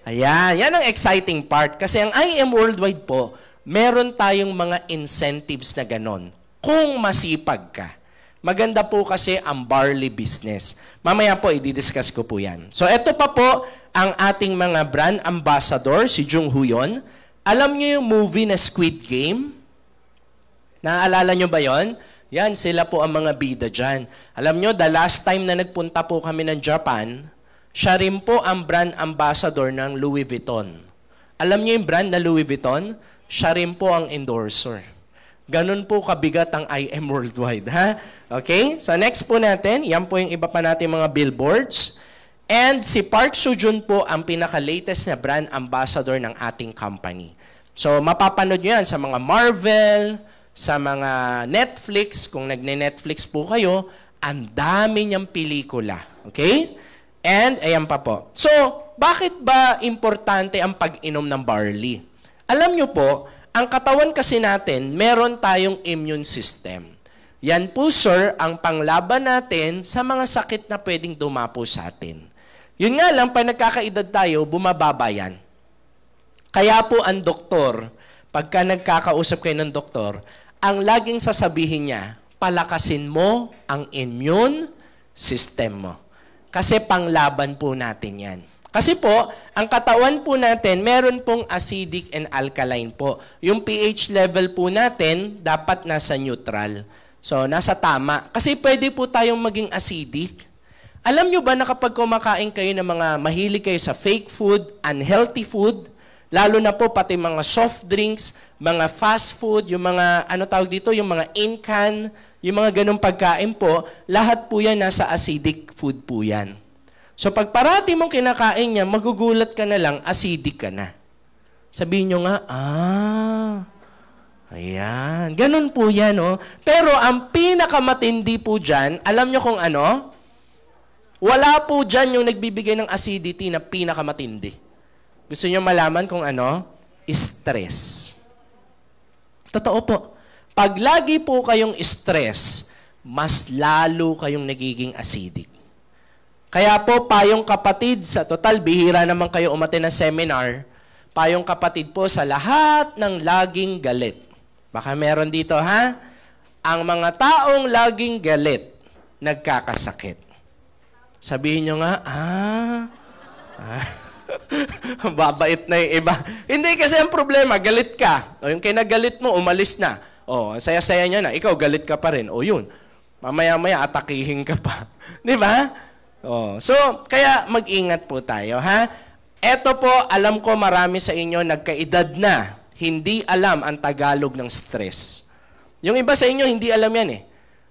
Ayan. Yan ang exciting part. Kasi ang IM Worldwide po, meron tayong mga incentives na ganun. Kung masipag ka. Maganda po kasi ang barley business. Mamaya po, i-discuss ko po yan. So, eto pa po ang ating mga brand ambassador, si Jung Huyon. Alam niyo yung movie na Squid Game? Naaalala niyo ba yon? Yan, sila po ang mga bida dyan. Alam niyo, the last time na nagpunta po kami ng Japan, siya rin po ang brand ambassador ng Louis Vuitton. Alam niyo yung brand na Louis Vuitton? Siya rin po ang endorser. Ganun po kabigat ang IM Worldwide, ha? Okay? So next po natin, yan po yung iba pa natin mga billboards. And si Park Soo-joon po ang pinaka-latest na brand ambassador ng ating company. So mapapanood nyo yan sa mga Marvel, sa mga Netflix. Kung nagne-Netflix po kayo, ang dami niyang pelikula. Okay? And ayan pa po. So, bakit ba importante ang pag-inom ng barley? Alam nyo po, ang katawan kasi natin, meron tayong immune system. Yan po, sir, ang panglaban natin sa mga sakit na pwedeng dumapo sa atin. Yun nga lang, pag nagkakaedad tayo, bumababa yan. Kaya po ang doktor, pagka nagkakausap kayo ng doktor, ang laging sasabihin niya, palakasin mo ang immune system mo. Kasi panglaban po natin yan. Kasi po, ang katawan po natin, meron pong acidic and alkaline po. Yung pH level po natin, dapat nasa neutral. So, nasa tama. Kasi pwede po tayong maging acidic. Alam nyo ba na kapag kumakain kayo ng mga mahilig kayo sa fake food, unhealthy food, lalo na po pati mga soft drinks, mga fast food, yung mga, ano tawag dito, yung mga in-can, yung mga ganong pagkain po, lahat po yan nasa acidic food po yan. So pag parati mong kinakain niya, magugulat ka na lang, acidic ka na. Sabihin nyo nga, ayan. Ganun po yan, oh. Pero ang pinakamatindi po dyan, alam nyo kung ano? Wala po dyan yung nagbibigay ng acidity na pinakamatindi. Gusto nyo malaman kung ano? Stress. Totoo po. Pag lagi po kayong stress, mas lalo kayong nagiging acidic. Kaya po, payong kapatid, sa total, bihira naman kayo umattend ng seminar, payong kapatid po sa lahat ng laging galit. Baka meron dito, ha? Ang mga taong laging galit, nagkakasakit. Sabihin nyo nga, babait na yung iba. Hindi kasi ang problema, galit ka. O yung kinagalit mo, umalis na. O, saya-saya niya na, ikaw galit ka pa rin. O yun, mamaya-maya atakihin ka pa. Di ba? Oh, so, kaya mag-ingat po tayo, ha? Eto po, alam ko marami sa inyo nagkaedad na, hindi alam ang Tagalog ng stress. Yung iba sa inyo, hindi alam yan eh.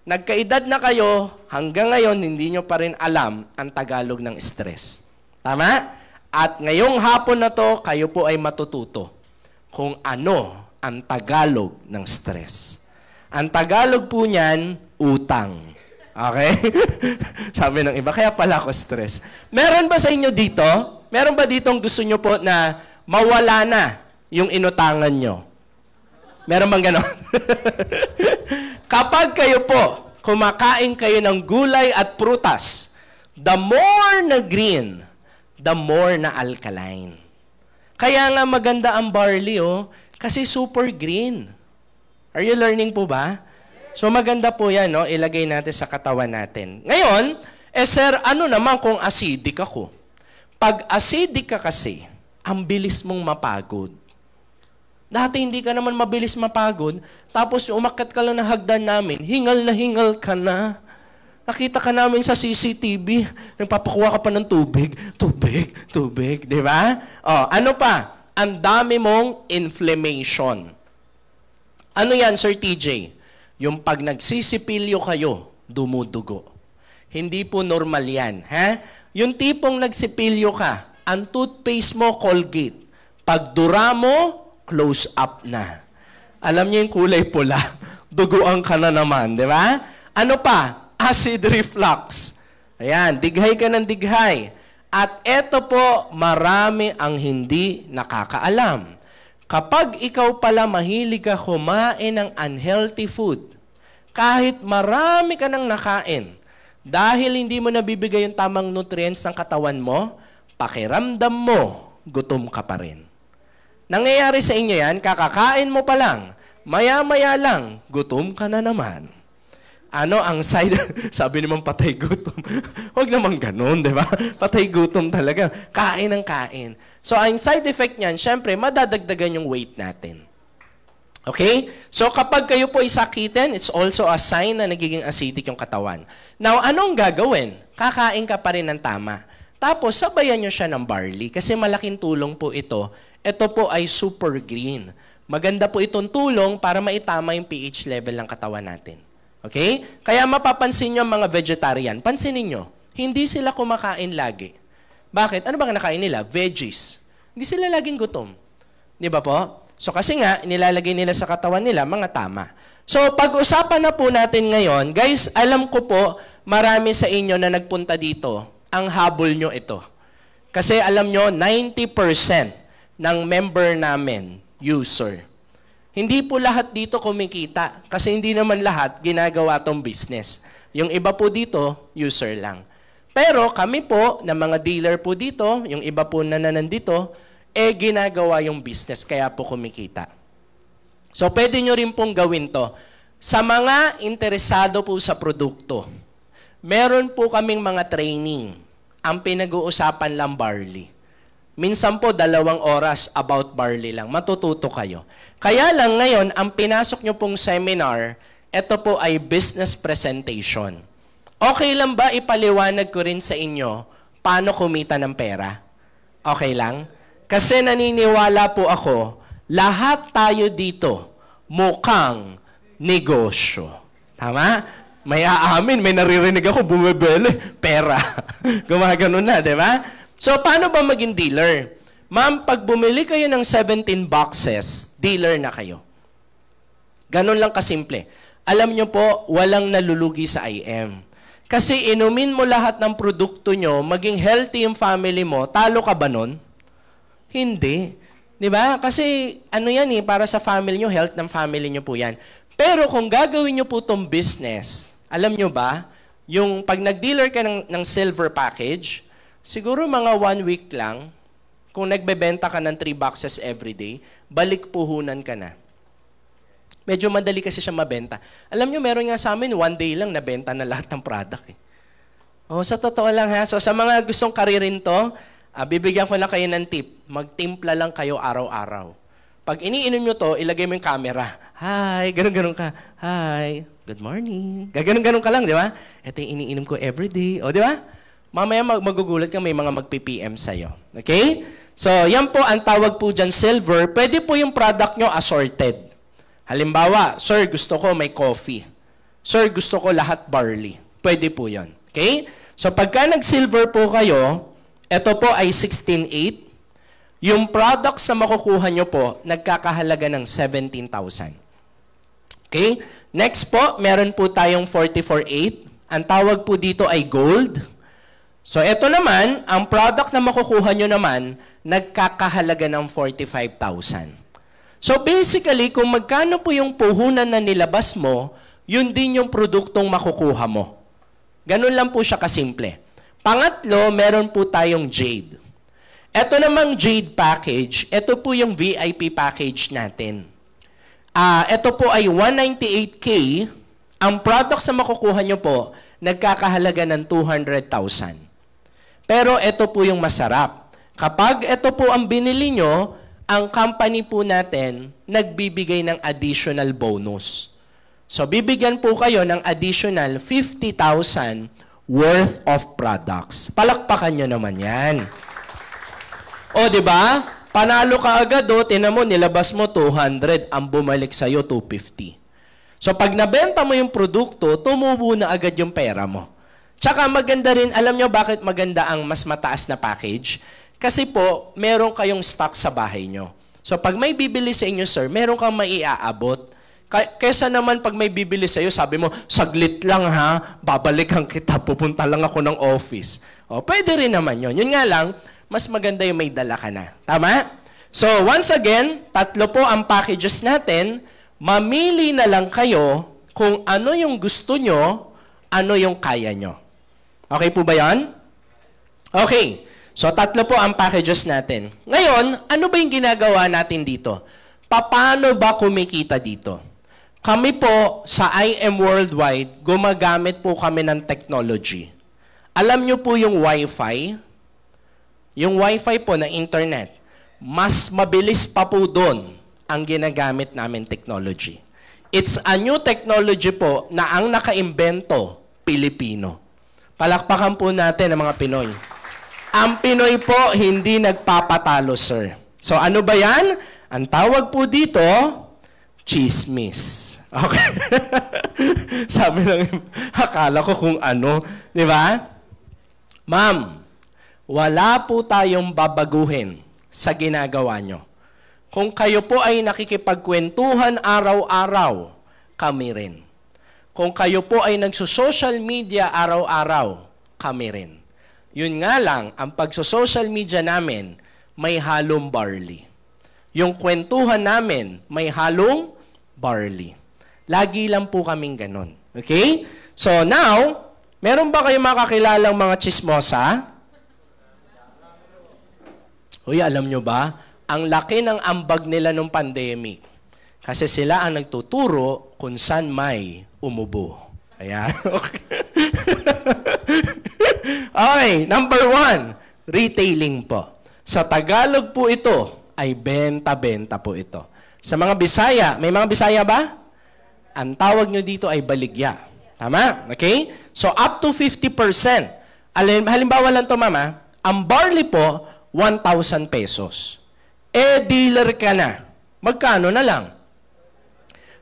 Nagkaedad na kayo, hanggang ngayon, hindi nyo pa rin alam ang Tagalog ng stress. Tama? At ngayong hapon na to, kayo po ay matututo kung ano ang Tagalog ng stress. Ang Tagalog po niyan, utang. Okay? Sabi ng iba, kaya pala ako stress. Meron ba sa inyo dito? Meron ba ditong gusto nyo po na mawala na yung inutangan nyo? Meron bang ganon? Kapag kayo po, kumakain kayo ng gulay at prutas, the more na green, the more na alkaline. Kaya nga maganda ang barley, oh, kasi super green. Are you learning po ba? So maganda po yan, no? Ilagay natin sa katawan natin. Ngayon, sir, ano naman kung acidic ako? Pag acidic ka kasi, ang bilis mong mapagod. Dati hindi ka naman mabilis mapagod, tapos umakyat ka lang ng hagdan namin, hingal na hingal ka na. Nakita ka namin sa CCTV, nagpapakuha ka pa ng tubig, di ba? Oh, ano pa? Ang dami mong inflammation. Ano yan, Sir TJ? Yung pag nagsisipilyo kayo, dumudugo. Hindi po normal yan. Ha? Yung tipong nagsipilyo ka, ang toothpaste mo, Colgate. Pag dura mo, close up na. Alam niyo yung kulay pula, duguan ka na naman, di ba? Ano pa? Acid reflux. Ayan, dighay ka ng dighay. At eto po, marami ang hindi nakakaalam. Kapag ikaw pala mahilig ka kumain ng unhealthy food, kahit marami ka nang nakain, dahil hindi mo nabibigay yung tamang nutrients ng katawan mo, pakiramdam mo, gutom ka pa rin. Nangyayari sa inyo yan, kakakain mo pa lang, maya-maya lang, gutom ka na naman. Ano ang side, sabi naman patay gutom. Huwag naman ganun, di ba? Patay gutom talaga. Kain ng kain. So, ang side effect niyan, syempre, madadagdagan yung weight natin. Okay? So, kapag kayo po isakitin, it's also a sign na nagiging acidic yung katawan. Now, anong gagawin? Kakain ka pa rin ng tama. Tapos, sabayan nyo siya ng barley kasi malaking tulong po ito. Ito po ay super green. Maganda po itong tulong para maitama yung pH level ng katawan natin. Okay? Kaya mapapansin nyo mga vegetarian, pansinin nyo, hindi sila kumakain lagi. Bakit? Ano ba kinakain nila? Veggies. Hindi sila laging gutom. Di ba po? So kasi nga, nilalagay nila sa katawan nila mga tama. So pag-usapan na po natin ngayon, guys, alam ko po, marami sa inyo na nagpunta dito, ang habol nyo ito. Kasi alam nyo, 90% ng member namin, user. Hindi po lahat dito kumikita kasi hindi naman lahat ginagawa tong business. Yung iba po dito, user lang. Pero kami po, na mga dealer po dito, yung iba po na nandito, ginagawa yung business kaya po kumikita. So pwede nyo rin pong gawin to. Sa mga interesado po sa produkto, meron po kaming mga training. Ang pinag-uusapan lang barley. Minsan po 2 oras about barley lang. Matututo kayo. Kaya lang ngayon, ang pinasok nyo pong seminar, ito po ay business presentation. Okay lang ba ipaliwanag ko rin sa inyo paano kumita ng pera? Okay lang? Kasi naniniwala po ako, lahat tayo dito mukhang negosyo. Tama? May aamin, may naririnig ako, bumibili, pera. Gumagano na, di ba? So, paano ba maging dealer? Ma'am, pag bumili kayo ng 17 boxes, dealer na kayo. Ganon lang kasimple. Alam nyo po, walang nalulugi sa IM. Kasi inumin mo lahat ng produkto nyo, maging healthy yung family mo, talo ka ba nun? Hindi. Di ba? Kasi ano yan para sa family nyo, health ng family nyo po yan. Pero kung gagawin nyo po itong business, alam nyo ba, yung pag nag-dealer ka ng silver package, siguro mga 1 week lang, kung nagbebenta ka ng 3 boxes every day, balik puhunan ka na. Medyo madali kasi siya mabenta. Alam nyo, meron nga sa amin, 1 day lang nabenta na lahat ng product. Sa totoo lang ha. So sa mga gustong karirin to, bibigyan ko lang kayo ng tip. Magtimpla lang kayo araw-araw. Pag iniinom nyo to, ilagay mo yung camera. Hi, ganun-ganun ka. Hi, good morning. Ganun-ganun ka lang, di ba? Ito yung iniinom ko everyday. O, di ba? Mamaya magugulat ka, may mga mag-PPM sa'yo. Okay? So, yan po, ang tawag po dyan, silver. Pwede po yung product nyo assorted. Halimbawa, sir, gusto ko may coffee. Sir, gusto ko lahat barley. Pwede po yan. Okay? So, pagka nag-silver po kayo, ito po ay 16.8. Yung products na makukuha nyo po, nagkakahalaga ng 17,000. Okay? Next po, meron po tayong 44.8. Ang tawag po dito ay gold. So, ito naman, ang product na makukuha nyo naman, nagkakahalaga ng 45,000. So, basically, kung magkano po yung puhunan na nilabas mo, yun din yung produktong makukuha mo. Ganun lang po siya kasimple. Pangatlo, meron po tayong jade. Ito namang jade package, ito po yung VIP package natin. Ito po ay 198K. Ang products na makukuha nyo po, nagkakahalaga ng 200,000. Pero ito po yung masarap. Kapag ito po ang binili nyo, ang company po natin nagbibigay ng additional bonus. So, bibigyan po kayo ng additional 50,000 worth of products. Palakpakan nyo naman yan. O, di ba? Panalo ka agad, tinan mo, nilabas mo 200, ang bumalik sa'yo 250. So, pag nabenta mo yung produkto, tumubo na agad yung pera mo. Tsaka maganda rin, alam nyo bakit maganda ang mas mataas na package? Kasi po, meron kayong stock sa bahay nyo. So, pag may bibili sa inyo, sir, meron kang maiaabot. Kesa naman pag may bibili sa'yo, sabi mo, saglit lang ha, babalikan kita, pupunta lang ako ng office. O, pwede rin naman yun. Yun nga lang, mas maganda yung may dala ka na. Tama? So, once again, 3 po ang packages natin. Mamili na lang kayo kung ano yung gusto nyo, ano yung kaya nyo. Okay po ba yan? Okay. So, 3 po ang packages natin. Ngayon, ano ba yung ginagawa natin dito? Paano ba kumikita dito? Kami po, sa IM Worldwide, gumagamit po kami ng technology. Alam nyo po yung Wi-Fi? Yung Wi-Fi po na internet, mas mabilis pa po doon ang ginagamit namin technology. It's a new technology po na ang nakaimbento, Pilipino. Palakpakan po natin ang mga Pinoy. Ang Pinoy po, hindi nagpapatalo, sir. So, ano ba yan? Ang tawag po dito, chismis. Okay? Sabi lang, akala ko kung ano. Di ba? Ma'am, wala po tayong babaguhin sa ginagawa nyo. Kung kayo po ay nakikipagkwentuhan araw-araw, kami rin. Kung kayo po ay nagsusocial media araw-araw, kami rin. Yun nga lang, ang pagsusocial media namin, may halong barley. Yung kwentuhan namin may halong barley. Lagi lang po kaming ganon. Okay? So now, meron ba kayong makakilalang mga chismosa? Uy, alam nyo ba? Ang laki ng ambag nila nung pandemic. Kasi sila ang nagtuturo kung saan may umubo. Ayan. Okay. Okay, number 1, retailing po. Sa Tagalog po ito ay benta-benta po ito. Sa mga Bisaya, may mga Bisaya ba? Ang tawag nyo dito ay baligya. Tama? Okay? So, up to 50%. Halimbawa lang to, mama, ang barley po, 1,000 pesos. Dealer ka na. Magkano na lang?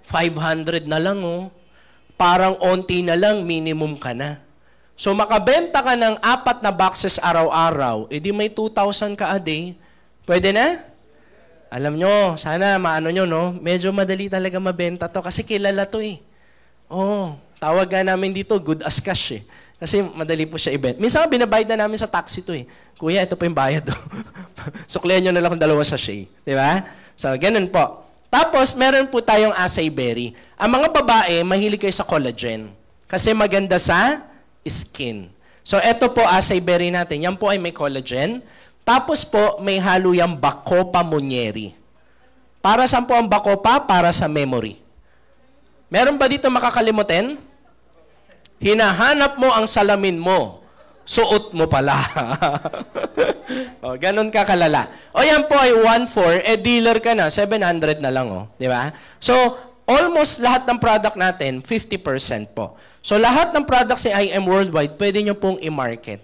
500 na lang, oh. Parang onti na lang, minimum ka na. So, makabenta ka ng 4 na boxes araw-araw, edi may 2,000 ka a day. Pwede na? Alam nyo, sana maano nyo, no? Medyo madali talaga mabenta to kasi kilala to eh. Oh, tawag nga namin dito, good as cash eh. Kasi madali po siya i-benta. Minsan binabayad na namin sa taxi to eh. Kuya, ito po yung bayad do. Suklihan nyo na lang kung 2 sachet. Di ba? So, ganun po. Tapos, meron po tayong acai berry. Ang mga babae, mahilig kayo sa collagen. Kasi maganda sa skin. So, ito po acai berry natin. Yan po ay may collagen. Tapos po, may halo yung Bacopa Monnieri. Para saan po ang Bacopa? Para sa memory. Meron ba dito makakalimutin? Hinahanap mo ang salamin mo. Suot mo pala. O, ganun ka kalala. O yan po ay 1,400, dealer ka na, 700 na lang. O, di ba? So, almost lahat ng product natin, 50% po. So, lahat ng products ni IM Worldwide, pwede nyo pong i-market.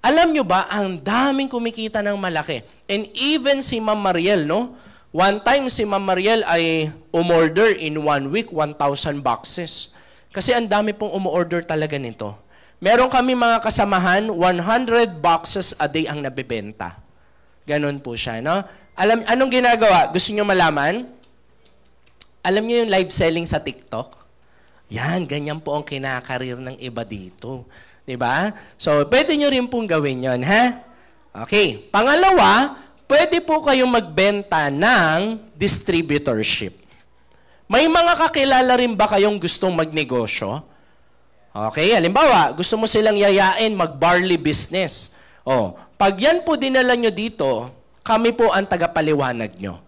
Alam nyo ba, ang daming kumikita ng malaki. And even si Ma'am Mariel, no? One time si Ma'am Mariel ay umorder in 1 week, 1,000 boxes. Kasi ang dami pong umorder talaga nito. Meron kami mga kasamahan, 100 boxes a day ang nabibenta. Ganon po siya, no? Anong ginagawa? Gusto nyo malaman? Alam nyo yung live selling sa TikTok? Yan, ganyan po ang kinakarir ng iba dito. Diba? So, pwede nyo rin pong gawin yon, ha? Okay. Pangalawa, pwede po kayong magbenta ng distributorship. May mga kakilala rin ba kayong gustong magnegosyo? Okay, halimbawa, gusto mo silang yayain mag-barley business. O, pag yan po dinala nyo dito, kami po ang tagapaliwanag nyo.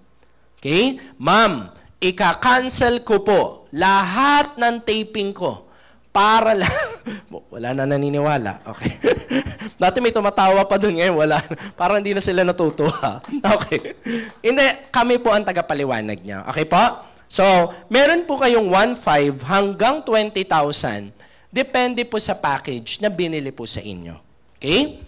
Okay? Ma'am, ika-cancel ko po lahat ng taping ko. Para lang. Wala na naniniwala. Okay. Dati may tumatawa pa doon ngayon. Wala. Parang hindi na sila natutuwa. Okay. Hindi. Kami po ang tagapaliwanag niya. Okay po? So, meron po kayong 1,500 hanggang 20,000. Depende po sa package na binili po sa inyo. Okay?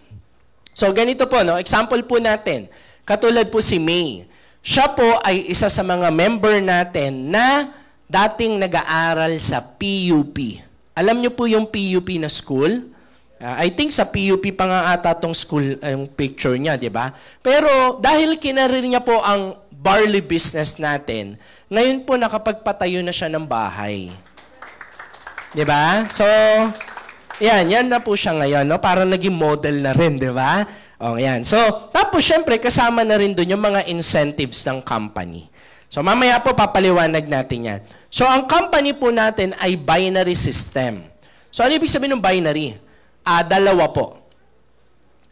So, ganito po, no? Example po natin. Katulad po si May. Siya po ay isa sa mga member natin na dating nag-aaral sa PUP. Alam niyo po yung PUP na school? I think sa PUP pa nga ata tong school, yung picture niya, di ba? Pero dahil kinarir niya po ang barley business natin, ngayon po nakapagpatayo na siya ng bahay. Di ba? So, yan na po siya ngayon, no? Parang naging model na rin, di ba? O, yan. So, tapos syempre, kasama na rin doon yung mga incentives ng company. So, mamaya po papaliwanag natin yan. So, ang company po natin ay binary system. So, ano ibig sabihin ng binary? Dalawa po.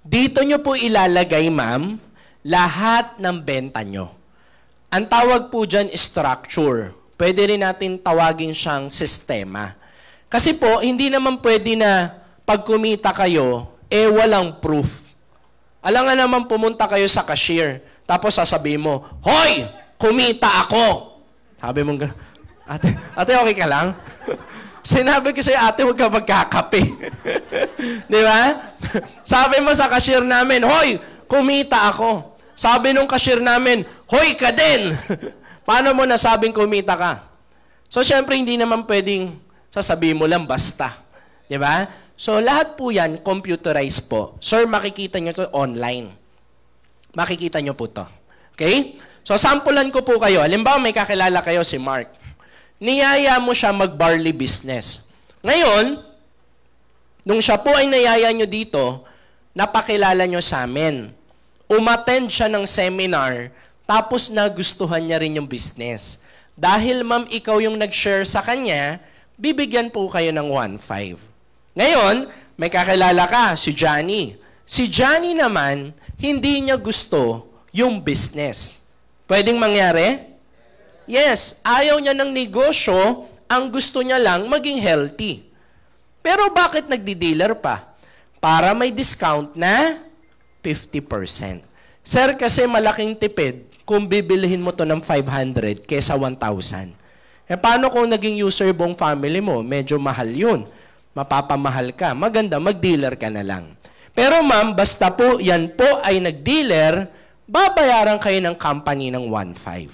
Dito nyo po ilalagay, ma'am, lahat ng benta nyo. Ang tawag po dyan is structure. Pwede rin natin tawagin siyang sistema. Kasi po, hindi naman pwede na pag kumita kayo, walang proof. Alam nga naman pumunta kayo sa cashier, tapos sasabihin mo, "Hoy! Kumita ako!" Sabi mo, ate, okay ka lang? Sinabi ko sa'yo, ate, huwag ka magkakape. Di ba? Sabi mo sa cashier namin, "Hoy! Kumita ako." Sabi nung cashier namin, "Hoy ka din!" Paano mo nasabing kumita ka? So, syempre, hindi naman pwedeng sasabihin mo lang basta. Di ba? So, lahat po yan, computerized po. Sir, makikita nyo to online. Makikita nyo po to. Okay? So, sampulan ko po kayo. Halimbawa, may kakilala kayo si Mark. Niyaya mo siya mag-barley business. Ngayon, nung siya po ay niyaya nyo dito, napakilala nyo sa amin. Umattend siya ng seminar, tapos nagustuhan niya rin yung business. Dahil ma'am, ikaw yung nag-share sa kanya, bibigyan po kayo ng 1.5. Ngayon, may kakilala ka, si Johnny. Si Johnny naman, hindi niya gusto yung business. Pwedeng mangyari? Yes, ayaw niya ng negosyo, ang gusto niya lang maging healthy. Pero bakit nagdi-dealer pa? Para may discount na 50%. Sir, kasi malaking tipid kung bibilihin mo to ng 500 kesa 1,000. Eh, paano kung naging user buong family mo? Medyo mahal yun. Mapapamahal ka. Maganda, mag-dealer ka na lang. Pero ma'am, basta po yan po ay nag-dealer, babayaran kayo ng company ng 1.5.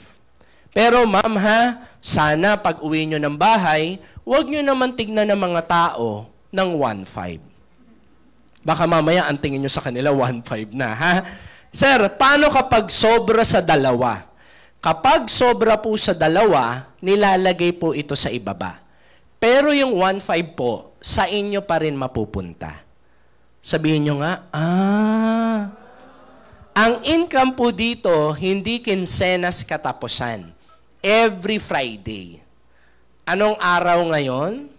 Pero ma'am ha, sana pag uwi nyo ng bahay, huwag nyo naman tignan ng mga tao ng 1.5. Baka mamaya ang tingin nyo sa kanila 1.5 na ha. Sir, paano kapag sobra sa dalawa? Kapag sobra po sa dalawa, nilalagay po ito sa ibaba. Pero yung 1.5 po, sa inyo pa rin mapupunta. Sabihin nyo nga, ang income po dito, hindi kinsenas katapusan. Every Friday. Anong araw ngayon?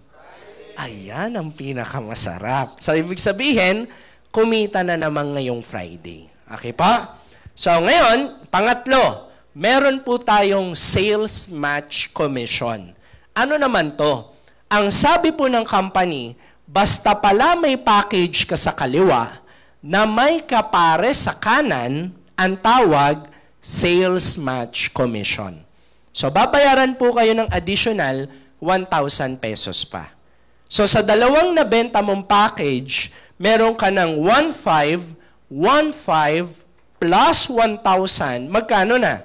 Ayan ang pinakamasarap. So, ibig sabihin, kumita na naman ngayong Friday. Okay pa? So, ngayon, pangatlo, meron po tayong sales match commission. Ano naman to? Ang sabi po ng company, basta pala may package ka sa kaliwa na may kapare sa kanan, ang tawag, sales match commission. So, babayaran po kayo ng additional 1,000 pesos pa. So, sa dalawang nabenta mong package, meron ka ng 1.5, 1.5 plus 1,000, magkano na?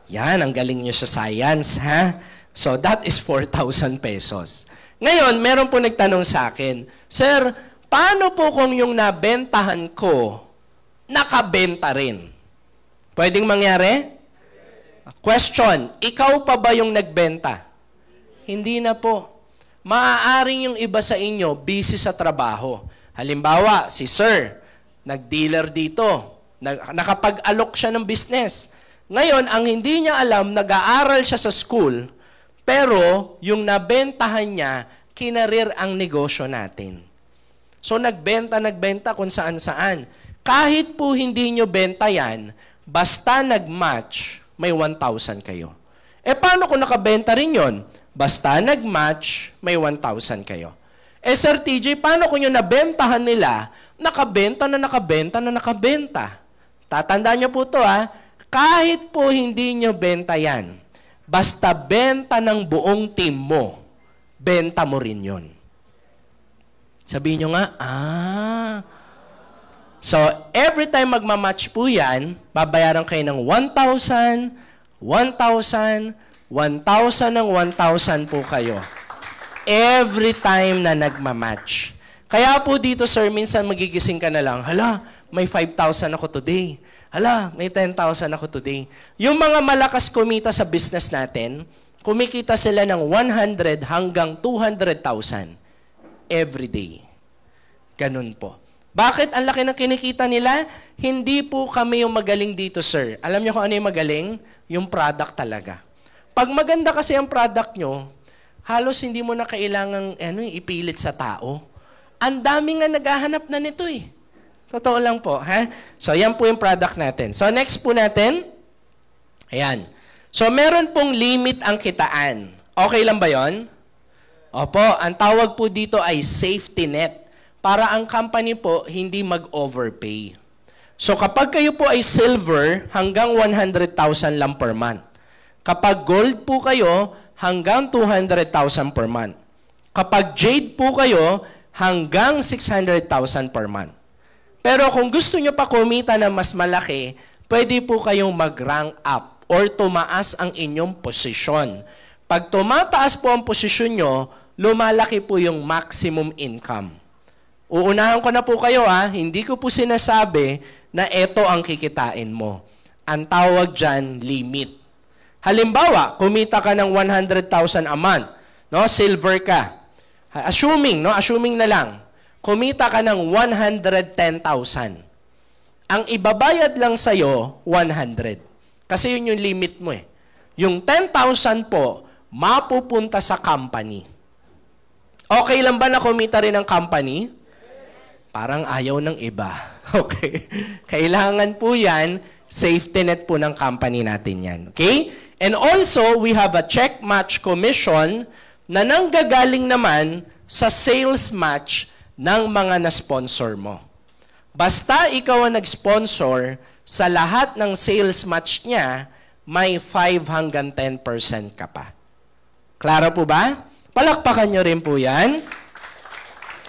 Yan, ang galing nyo sa science, ha? So, that is 4,000 pesos. Ngayon, meron po nagtanong sa akin, Sir, paano po kung yung nabentahan ko, nakabenta rin? Pwedeng mangyari? Question, ikaw pa ba yung nagbenta? Hindi na po. Maaaring yung iba sa inyo, busy sa trabaho. Halimbawa, si Sir, nag-dealer dito, nakapag-alok siya ng business. Ngayon, ang hindi niya alam, nag-aaral siya sa school, pero yung nabentahan niya, kinarir ang negosyo natin. So, nagbenta kung saan-saan. Kahit po hindi nyo benta yan, basta nag-match, may 1,000 kayo. Eh, paano kung nakabenta rin yon? Basta nag-match, may 1,000 kayo. Eh, Sir TJ, paano kung yung nabentahan nila, nakabenta. Tatandaan niyo po ito, ha? Kahit po hindi nyo benta yan, basta benta ng buong team mo, benta mo rin yun. Sabihin nyo nga, So, every time magmamatch po yan, babayaran kayo ng 1,000, 1,000, 1,000 ng 1,000 po kayo. Every time na nagmamatch. Kaya po dito, sir, minsan magigising ka na lang, hala, may 5,000 ako today. Hala, may 10,000 ako today. Yung mga malakas kumita sa business natin, kumikita sila ng 100 hanggang 200,000 every day. Ganun po. Bakit ang laki ng kinikita nila? Hindi po kami yung magaling dito, sir. Alam niyo kung ano yung magaling? Yung product talaga. Pag maganda kasi ang product nyo, halos hindi mo na kailangang ipilit sa tao. Ang dami nga naghahanap na nito eh. Totoo lang po, ha? So, yan po yung product natin. So, next po natin. Ayan. So, meron pong limit ang kitaan. Okay lang ba yon? Opo, ang tawag po dito ay safety net. Para ang company po hindi mag-overpay. So, kapag kayo po ay silver, hanggang 100,000 lang per month. Kapag gold po kayo, hanggang 200,000 per month. Kapag jade po kayo, hanggang 600,000 per month. Pero kung gusto nyo pa kumita na mas malaki, pwede po kayong mag-rank up or tumaas ang inyong posisyon. Pag tumataas po ang posisyon nyo, lumalaki po yung maximum income. Uunahan ko na po kayo, hindi ko po sinasabi na ito ang kikitain mo. Ang tawag dyan, limit. Halimbawa, kumita ka ng 100,000 a month, no? Silver ka. Assuming na lang, kumita ka ng 110,000. Ang ibabayad lang sa'yo, 100. Kasi yun yung limit mo eh. Yung 10,000 po, mapupunta sa company. Okay lang ba na kumita rin ng company? Parang ayaw ng iba. Okay? Kailangan po yan, safety net po ng company natin yan. Okay? And also, we have a check match commission na nanggagaling naman sa sales match ng mga na-sponsor mo. Basta ikaw ang nag-sponsor, sa lahat ng sales match niya, may 5 hanggang 10% ka pa. Klaro po ba? Palakpakan nyo rin po yan.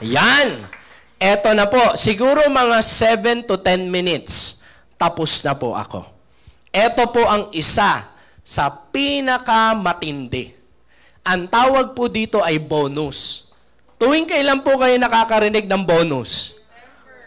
Yan. Eto na po. Siguro mga 7 to 10 minutes. Tapos na po ako. Eto po ang isa sa pinakamatindi. Ang tawag po dito ay bonus. Tuwing kailan po kayo nakakarinig ng bonus?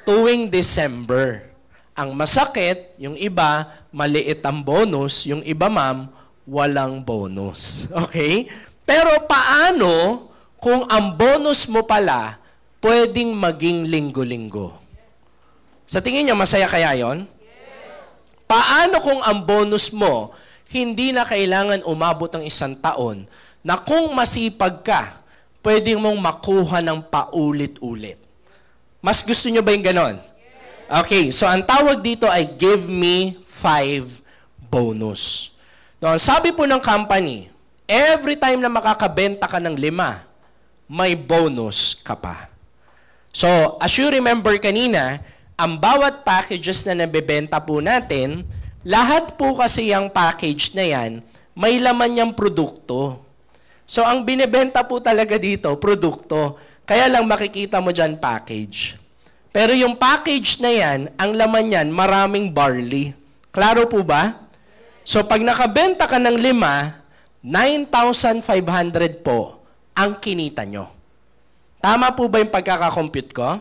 Tuwing December. Ang masakit, yung iba, maliit ang bonus. Yung iba, ma'am, walang bonus. Okay? Pero paano kung ang bonus mo pala pwedeng maging linggo-linggo? Sa tingin niyo, masaya kaya yon? Paano kung ang bonus mo hindi na kailangan umabot ng 1 taon na kung masipag ka, pwedeng mong makuha ng paulit-ulit? Mas gusto nyo ba yung ganon? Okay, so ang tawag dito ay give me 5 bonus. No, sabi po ng company, every time na makakabenta ka ng 5, may bonus ka pa. So, as you remember kanina, ang bawat packages na nabebenta po natin, lahat po kasi yung package na yan, may laman niyang produkto. So, ang binibenta po talaga dito, produkto. Kaya lang makikita mo dyan package. Pero yung package na yan, ang laman yan, maraming barley. Klaro po ba? So, pag nakabenta ka ng 5, 9,500 po ang kinita nyo. Tama po ba yung pagkakakompute ko?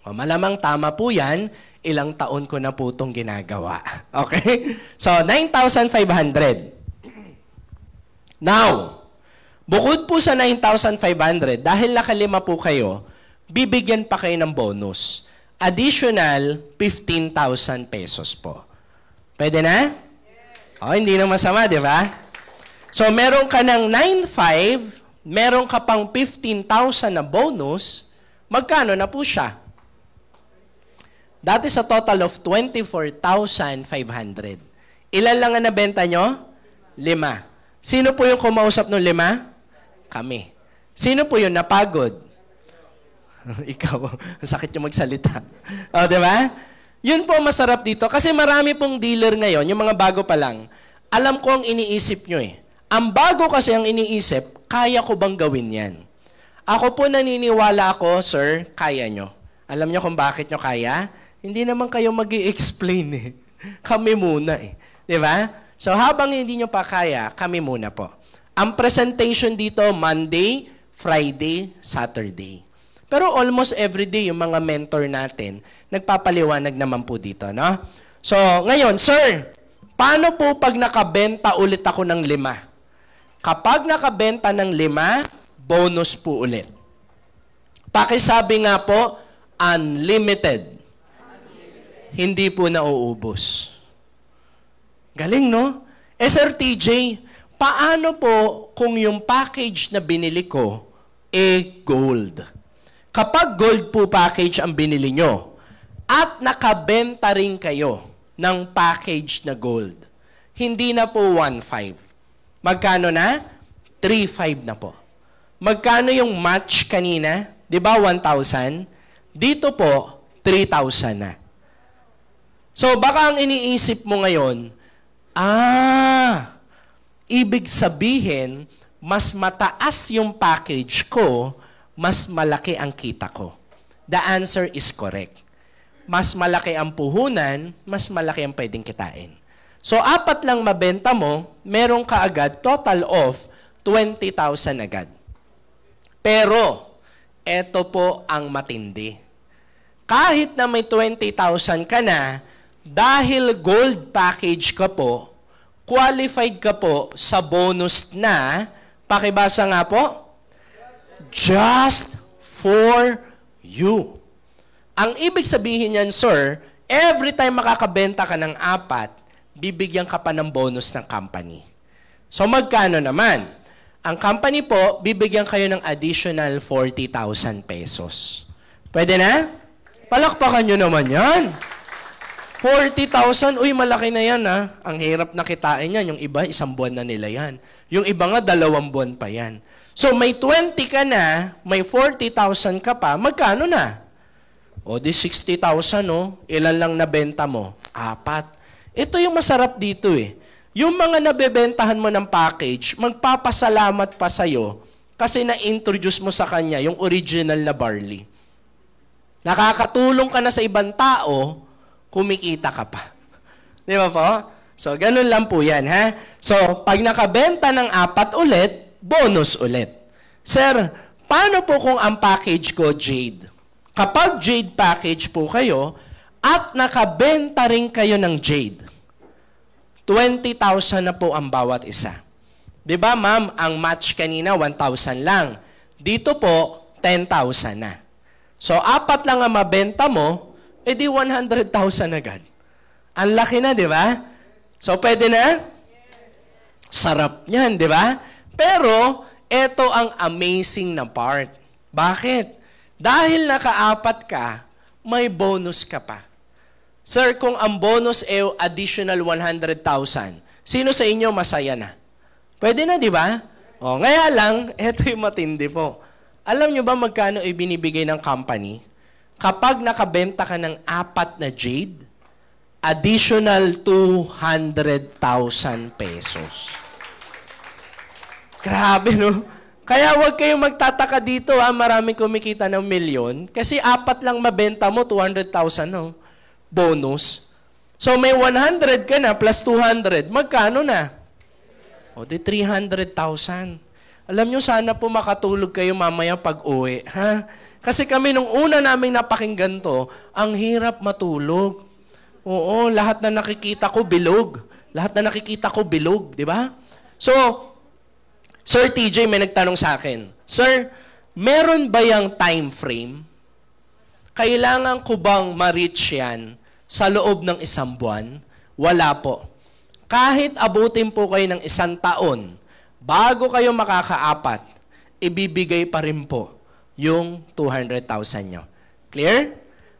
O, malamang tama po yan. Ilang taon ko na po itong ginagawa. Okay? So, 9,500. Now, bukod po sa 9,500, dahil nakalima po kayo, bibigyan pa kayo ng bonus. Additional 15,000 pesos po. Pwede na? O, hindi na masama, di ba? So, meron ka ng 9,500, meron ka pang 15,000 na bonus, magkano na po siya? That is a total of 24,500. Ilan lang ang nabenta nyo? 5. Sino po yung kumausap ng 5? Kami. Sino po yung napagod? Ikaw. Sakit yung magsalita. O, di ba? Yun po masarap dito. Kasi marami pong dealer ngayon, yung mga bago pa lang, alam ko ang iniisip nyo eh. Ang bago kasi ang iniisip, kaya ko bang gawin yan? Ako po naniniwala ako, sir, kaya nyo. Alam nyo kung bakit nyo kaya? Hindi naman kayo mag-i-explain eh. Kami muna eh. Di ba? So habang hindi nyo pa kaya, kami muna po. Ang presentation dito, Monday, Friday, Saturday. Pero almost every day, yung mga mentor natin, nagpapaliwanag naman po dito, no? So, ngayon, sir, paano po pag nakabenta ulit ako ng 5? Kapag nakabenta ng 5, bonus po ulit. Pakisabi nga po, unlimited. Hindi po nauubos. Galing, no? Sir TJ, paano po kung yung package na binili ko, gold? Kapag gold po package ang binili nyo, at nakabenta rin kayo ng package na gold, hindi na po 1,500. Magkano na? 3,500 na po. Magkano yung match kanina? Di ba 1,000? Dito po, 3,000 na. So baka ang iniisip mo ngayon, ibig sabihin, mas mataas yung package ko, mas malaki ang kita ko. The answer is correct. Mas malaki ang puhunan, mas malaki ang pwedeng kitain. So, 4 lang mabenta mo, meron ka agad total of 20,000 agad. Pero, eto po ang matindi. Kahit na may 20,000 ka na, dahil gold package ka po, qualified ka po sa bonus na, pakibasa nga po, just for you. Ang ibig sabihin yan, sir, every time makakabenta ka ng 4, bibigyan ka pa ng bonus ng company. So magkano naman? Ang company po, bibigyan kayo ng additional 40,000 pesos. Pwede na? Palakpakan nyo naman yan. 40,000, uy, malaki na yan ha. Ang hirap na kitain yan. Yung iba, 1 buwan na nila yan. Yung iba nga, 2 buwan pa yan. So may 20 ka na, may 40,000 ka pa, magkano na? O di 60,000, no? Ilan lang nabenta mo? 4. Ito yung masarap dito eh. Yung mga nabebentahan mo ng package, magpapasalamat pa sa'yo kasi na-introduce mo sa kanya yung original na barley. Nakakatulong ka na sa ibang tao, kumikita ka pa. Di ba po? So, ganun lang po yan, ha? So, pag nakabenta ng 4 ulit, bonus ulit. Sir, paano po kung ang package ko, Jade? Kapag Jade package po kayo, at nakabenta rin kayo ng Jade, 20,000 na po ang bawat isa. Di ba, ma'am, ang match kanina, 1,000 lang. Dito po, 10,000 na. So, 4 lang ang mabenta mo, edi 100,000 agad. Ang laki na, di ba? So, pwede na? Sarap niyan, di ba? Pero, ito ang amazing na part. Bakit? Dahil naka-4 ka, may bonus ka pa. Sir, kung ang bonus ay additional 100,000, sino sa inyo masaya na? Pwede na, di ba? O, ngaya lang, ito yung matindi po. Alam nyo ba magkano ibinibigay ng company? Kapag nakabenta ka ng 4 na Jade, additional 200,000 pesos. Grabe, no? Kaya huwag kayong magtataka dito, maraming kumikita ng 1,000,000. Kasi 4 lang mabenta mo, 200,000, no? Bonus. So, may 100 ka na plus 200. Magkano na? O, di 300,000. Alam nyo, sana po makatulog kayo mamaya pag-uwi, ha? Kasi kami nung una naming napakinggan to, ang hirap matulog. Oo, lahat na nakikita ko bilog. Lahat na nakikita ko bilog, di ba? So, Sir TJ may nagtanong sa akin, Sir, meron ba yung time frame? Kailangan ko bang ma-reach yan sa loob ng 1 buwan? Wala po. Kahit abutin po kayo ng 1 taon, bago kayo makaka-4, ibibigay pa rin po yung 200,000 nyo. Clear?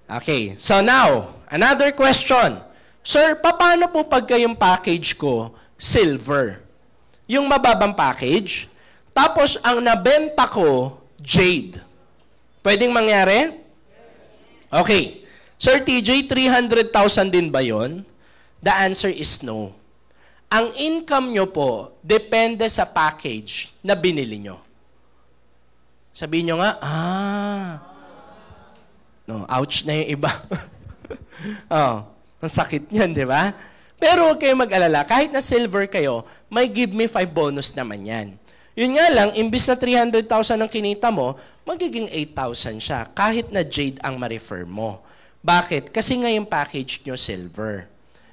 Okay. So now, another question. Sir, paano po pag kayong package ko, silver? Yung mababang package, tapos ang nabenta ko, Jade. Pwedeng mangyari? Okay. Sir TJ, 300,000 din ba yun? The answer is no. Ang income nyo po, depende sa package na binili nyo. Sabihin nyo nga, no, ouch na yung iba. Oh, ang sakit niyan, di ba? Pero huwag kayong mag-alala, kahit na silver kayo, may give me 5 bonus naman yan. Yun nga lang, imbis na 300,000 ang kinita mo, magiging 8,000 siya, kahit na Jade ang ma-refer mo. Bakit? Kasi nga yung package nyo silver.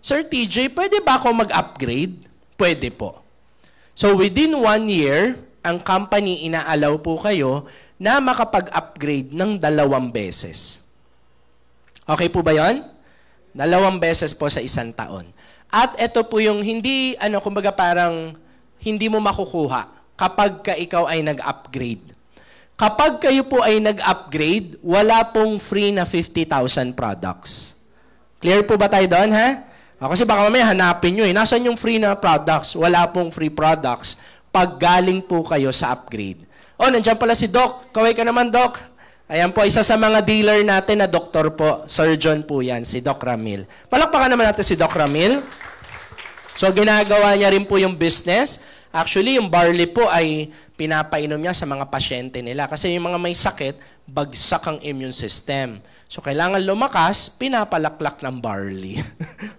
Sir TJ, pwede ba ako mag-upgrade? Pwede po. So within 1 year, ang company inaalaw po kayo na makapag-upgrade ng 2 beses. Okay po ba yun? 2 beses po sa 1 taon. At ito po yung hindi, kumbaga parang hindi mo makukuha kapag ikaw ay nag-upgrade. Kapag kayo po ay nag-upgrade, wala pong free na 50,000 products. Clear po ba tayo doon, ha? Kasi baka mamaya hanapin nyo, Nasaan yung free na products? Wala pong free products pag galing po kayo sa upgrade. Oh, nandiyan pala si Doc. Kaway ka naman, Doc. Ayan po, isa sa mga dealer natin na doktor po. Surgeon po yan, si Doc Ramil. Palakpakan naman natin si Doc Ramil. So, ginagawa niya rin po yung business. Actually, yung barley po ay pinapainom niya sa mga pasyente nila. Kasi yung mga may sakit, bagsak ang immune system. So, kailangan lumakas, pinapalaklak ng barley.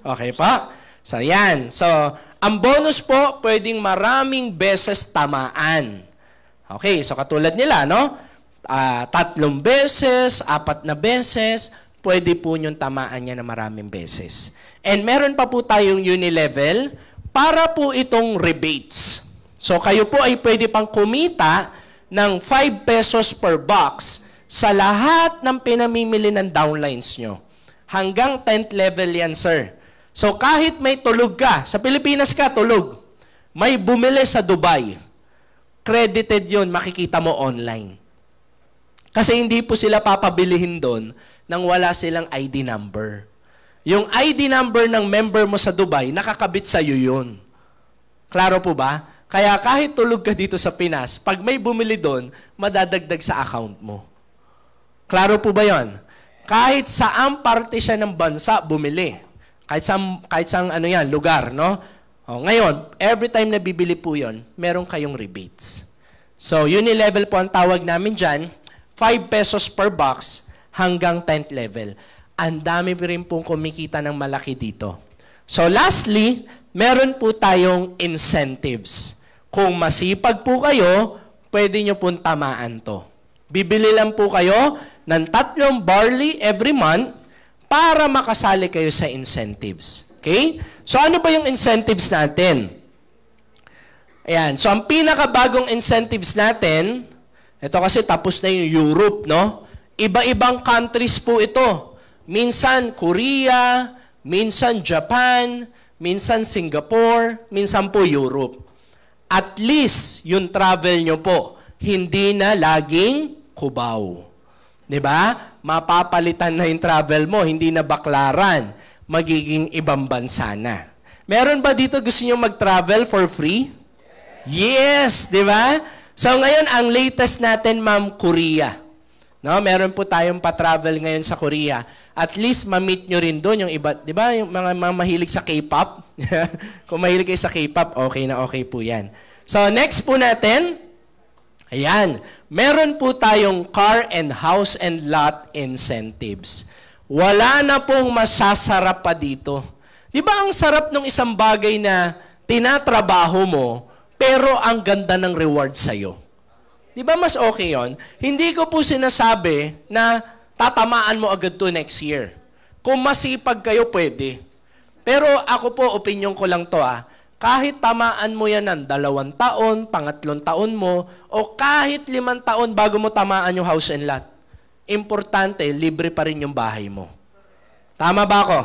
Okay pa? So, yan. So, ang bonus po, pwedeng maraming beses tamaan. Okay, so katulad nila, no? 3 beses, 4 na beses, pwede po niyong tamaan niya na maraming beses. And meron pa po tayong unilevel para po itong rebates. So kayo po ay pwede pang kumita ng 5 pesos per box sa lahat ng pinamimili ng downlines nyo. hanggang 10th level yan, sir. So kahit may tulog ka, sa Pilipinas ka, tulog. May bumili sa Dubai. Credited yun, makikita mo online. Kasi hindi po sila papabilihin doon nang wala silang ID number. Yung ID number ng member mo sa Dubai, nakakabit sa'yo yun. Klaro po ba? Kaya kahit tulog ka dito sa Pinas, pag may bumili doon, madadagdag sa account mo. Klaro po ba yon? Kahit saang parte siya ng bansa, bumili. Kahit saang ano yan, lugar, no? O, ngayon, every time na bibili po yon, meron kayong rebates. So, uni-level po ang tawag namin dyan, 5 pesos per box hanggang 10th level. Ang dami rin pong kumikita ng malaki dito. So lastly, meron po tayong incentives. Kung masipag po kayo, pwede nyo pong tamaan to. Bibili lang po kayo ng 3 barley every month para makasali kayo sa incentives. Okay? So ano ba yung incentives natin? Ayan. So ang pinakabagong incentives natin, ito kasi tapos na yung Europe, no? Iba-ibang countries po ito. Minsan Korea, minsan Japan, minsan Singapore, minsan po Europe. At least, yung travel nyo po, hindi na laging Cubao. Diba? Mapapalitan na yung travel mo, hindi na Baklaran, magiging ibang bansa na. Meron ba dito gusto nyo mag-travel for free? Yes, diba? So ngayon, ang latest natin, ma'am, Korea. No, meron po tayong pa-travel ngayon sa Korea. At least ma-meet nyo rin doon yung iba, 'di ba? Yung mga mahilig sa K-pop. Kung mahilig kayo sa K-pop, okay na okay po 'yan. So next po natin, ayan, meron po tayong car and house and lot incentives. Wala na pong masasarap pa dito. 'Di ba ang sarap ng isang bagay na tinatrabaho mo, pero ang ganda ng reward sa'yo? Di ba mas okay yon? Hindi ko po sinasabi na tatamaan mo agad to next year. Kung masipag kayo, pwede. Pero ako po, opinion ko lang to kahit tamaan mo yan ng 2 taon, 3 taon mo, o kahit 5 taon bago mo tamaan yung house and lot, importante, libre pa rin yung bahay mo. Tama ba ako?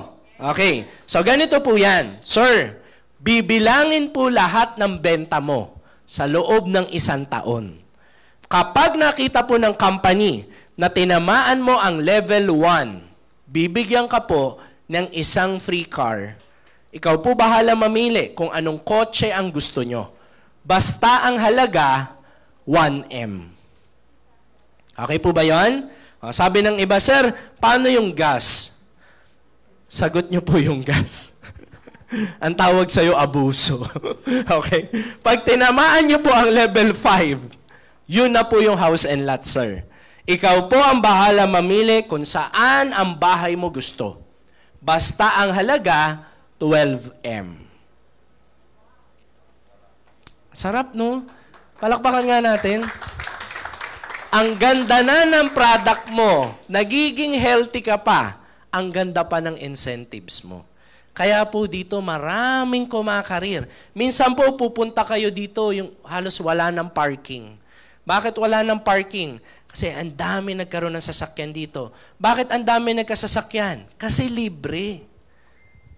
Okay. So ganito po yan. Sir, bibilangin po lahat ng benta mo sa loob ng 1 taon. Kapag nakita po ng company na tinamaan mo ang level 1, bibigyan ka po ng 1 free car. Ikaw po bahala mamili kung anong kotse ang gusto nyo. Basta ang halaga, 1M. Okay po ba yun? Sabi ng iba, sir, paano yung gas? Sagot nyo po yung gas. Ang tawag sa'yo, abuso. Okay? Pag tinamaan nyo po ang level 5, yun na po yung house and lot, sir. Ikaw po ang bahala mamili kung saan ang bahay mo gusto. Basta ang halaga, 12M. Sarap, no? Palakpakan nga natin. Ang ganda na ng product mo, nagiging healthy ka pa, ang ganda pa ng incentives mo. Kaya po dito maraming kumakarir. Minsan po pupunta kayo dito, yung halos wala ng parking. Bakit wala ng parking? Kasi ang dami nagkaroon ng sasakyan dito. Bakit ang dami nagkasasakyan? Kasi libre.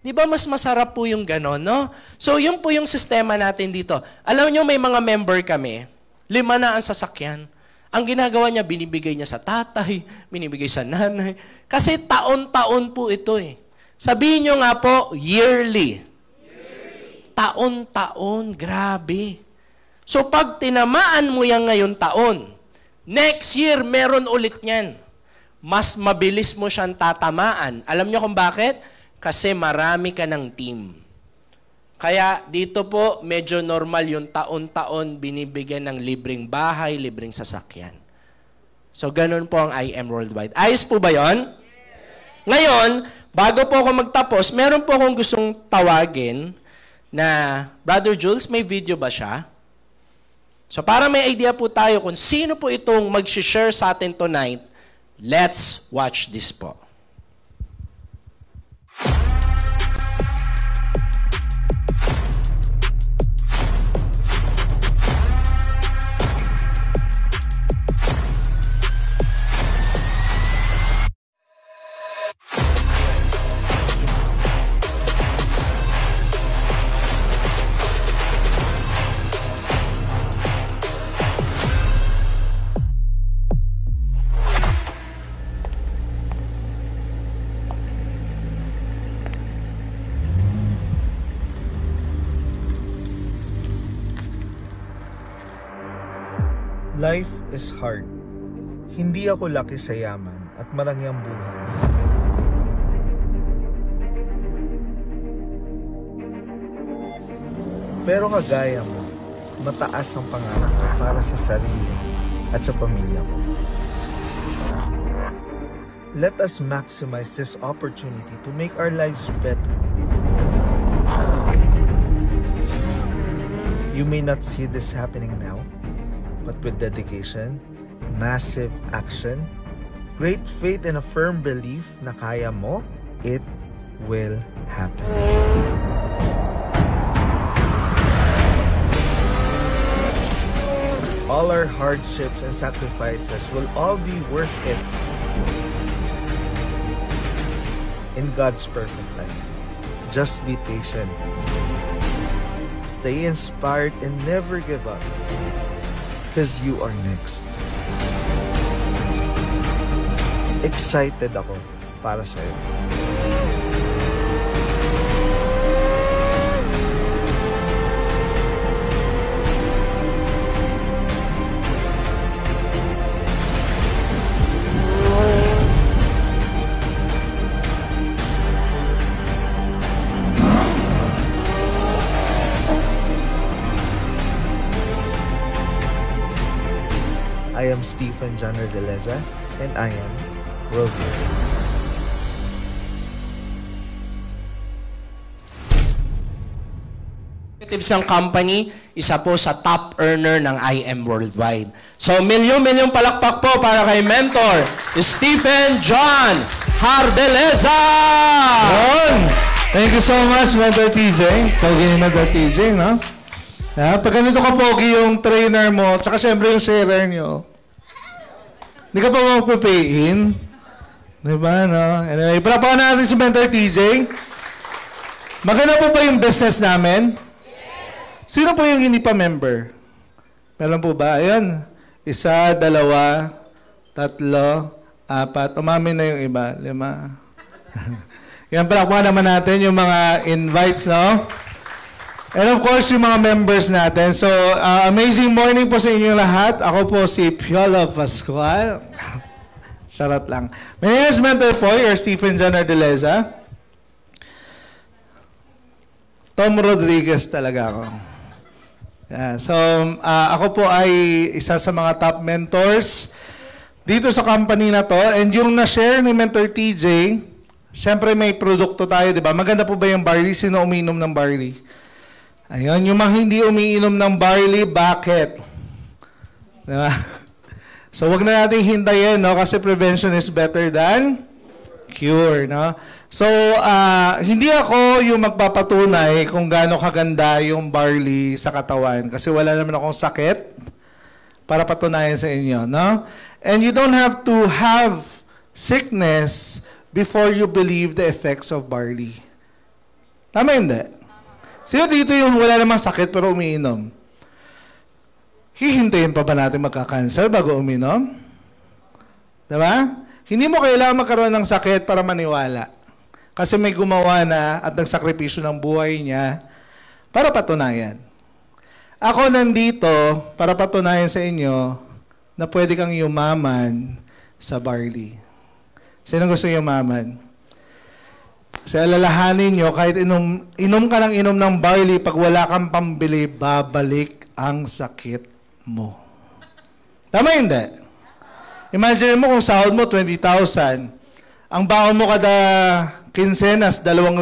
Di ba mas masarap po yung gano'n, no? So yun po yung sistema natin dito. Alam nyo, may mga member kami, 5 na ang sasakyan. Ang ginagawa niya, binibigay niya sa tatay, binibigay sa nanay. Kasi taon-taon po ito eh. Sabihin nyo nga po, yearly. Taon-taon, grabe. So pag tinamaan mo yan ngayon taon, next year meron ulit niyan. Mas mabilis mo siyang tatamaan. Alam niyo kung bakit? Kasi marami ka ng team. Kaya dito po, medyo normal yung taon-taon binibigyan ng libreng bahay, libreng sasakyan. So ganun po ang IM Worldwide. Ayos po ba yon? Ngayon, bago po ako magtapos, meron po akong gustong tawagin na, Brother Jules, may video ba siya? So para may idea po tayo kung sino po itong mag-share sa atin tonight, let's watch this po. Life is hard. Hindi ako laki sa yaman at marangyang buhay. Pero kagaya mo, mataas ang pangarap ko para sa sarili at sa pamilya ko. Let us maximize this opportunity to make our lives better. You may not see this happening now, but with dedication, massive action, great faith, and a firm belief na kaya mo, it will happen. All our hardships and sacrifices will all be worth it in God's perfect time. Just be patient. Stay inspired and never give up, because you are next. Excited ako para sa'yo. I am Stephen John Redeleza, and I am Worldview. Ang company, isa po sa top earner ng IM Worldwide. So, milyong palakpak po para kay mentor, Stephen John Redeleza! Thank you so much, Mentor TJ. Pogi ni Mentor TJ, no? Pag ganito ka pogi yung trainer mo, tsaka syempre yung sharer nyo, hindi ka pa magpapayin. Diba, no? Anyway, palapakan natin si Mentor TJ. Maganda po ba yung business namin? Sino po yung hindi pa member? Meron po ba? Ayan. 1, 2, 3, 4. Umamin na yung iba. 5. Yan, palapakan naman natin yung mga invites, no? And of course, yung mga members natin. So, amazing morning po sa inyong lahat. Ako po si Piolo Pascual. Charot lang. My name is Mentor Poy, or Stephen John Redeleza. Tom Rodriguez talaga ako. Yeah, so, ako po ay isa sa mga top mentors dito sa company na to. And yung na-share ni Mentor TJ, syempre may produkto tayo, di ba? Maganda po ba yung barley? Sino uminom ng barley? Ayun, yung mga hindi umiinom ng barley, bakit? Diba? So, wag na natin hintayin, no? Kasi prevention is better than cure, no? So, hindi ako yung magpapatunay kung gaano kaganda yung barley sa katawan. Kasi wala naman akong sakit para patunayan sa inyo, no? And you don't have to have sickness before you believe the effects of barley. Tama hindi? Sino dito yung wala namang sakit pero umiinom? Hihintayin pa ba natin magka-cancer bago uminom? Diba? Hindi mo kailangan magkaroon ng sakit para maniwala. Kasi may gumawa na at nagsakripisyo ng buhay niya para patunayan. Ako nandito para patunayan sa inyo na pwede kang yumaman sa barley. Sino gusto yumaman? Kasi alalahanin nyo, kahit inom ka ng inom ng barley, pag wala kang pambili, babalik ang sakit mo. Tama hindi? Imagine mo kung sahod mo 20,000, ang baon mo kada kinsenas, 2,000.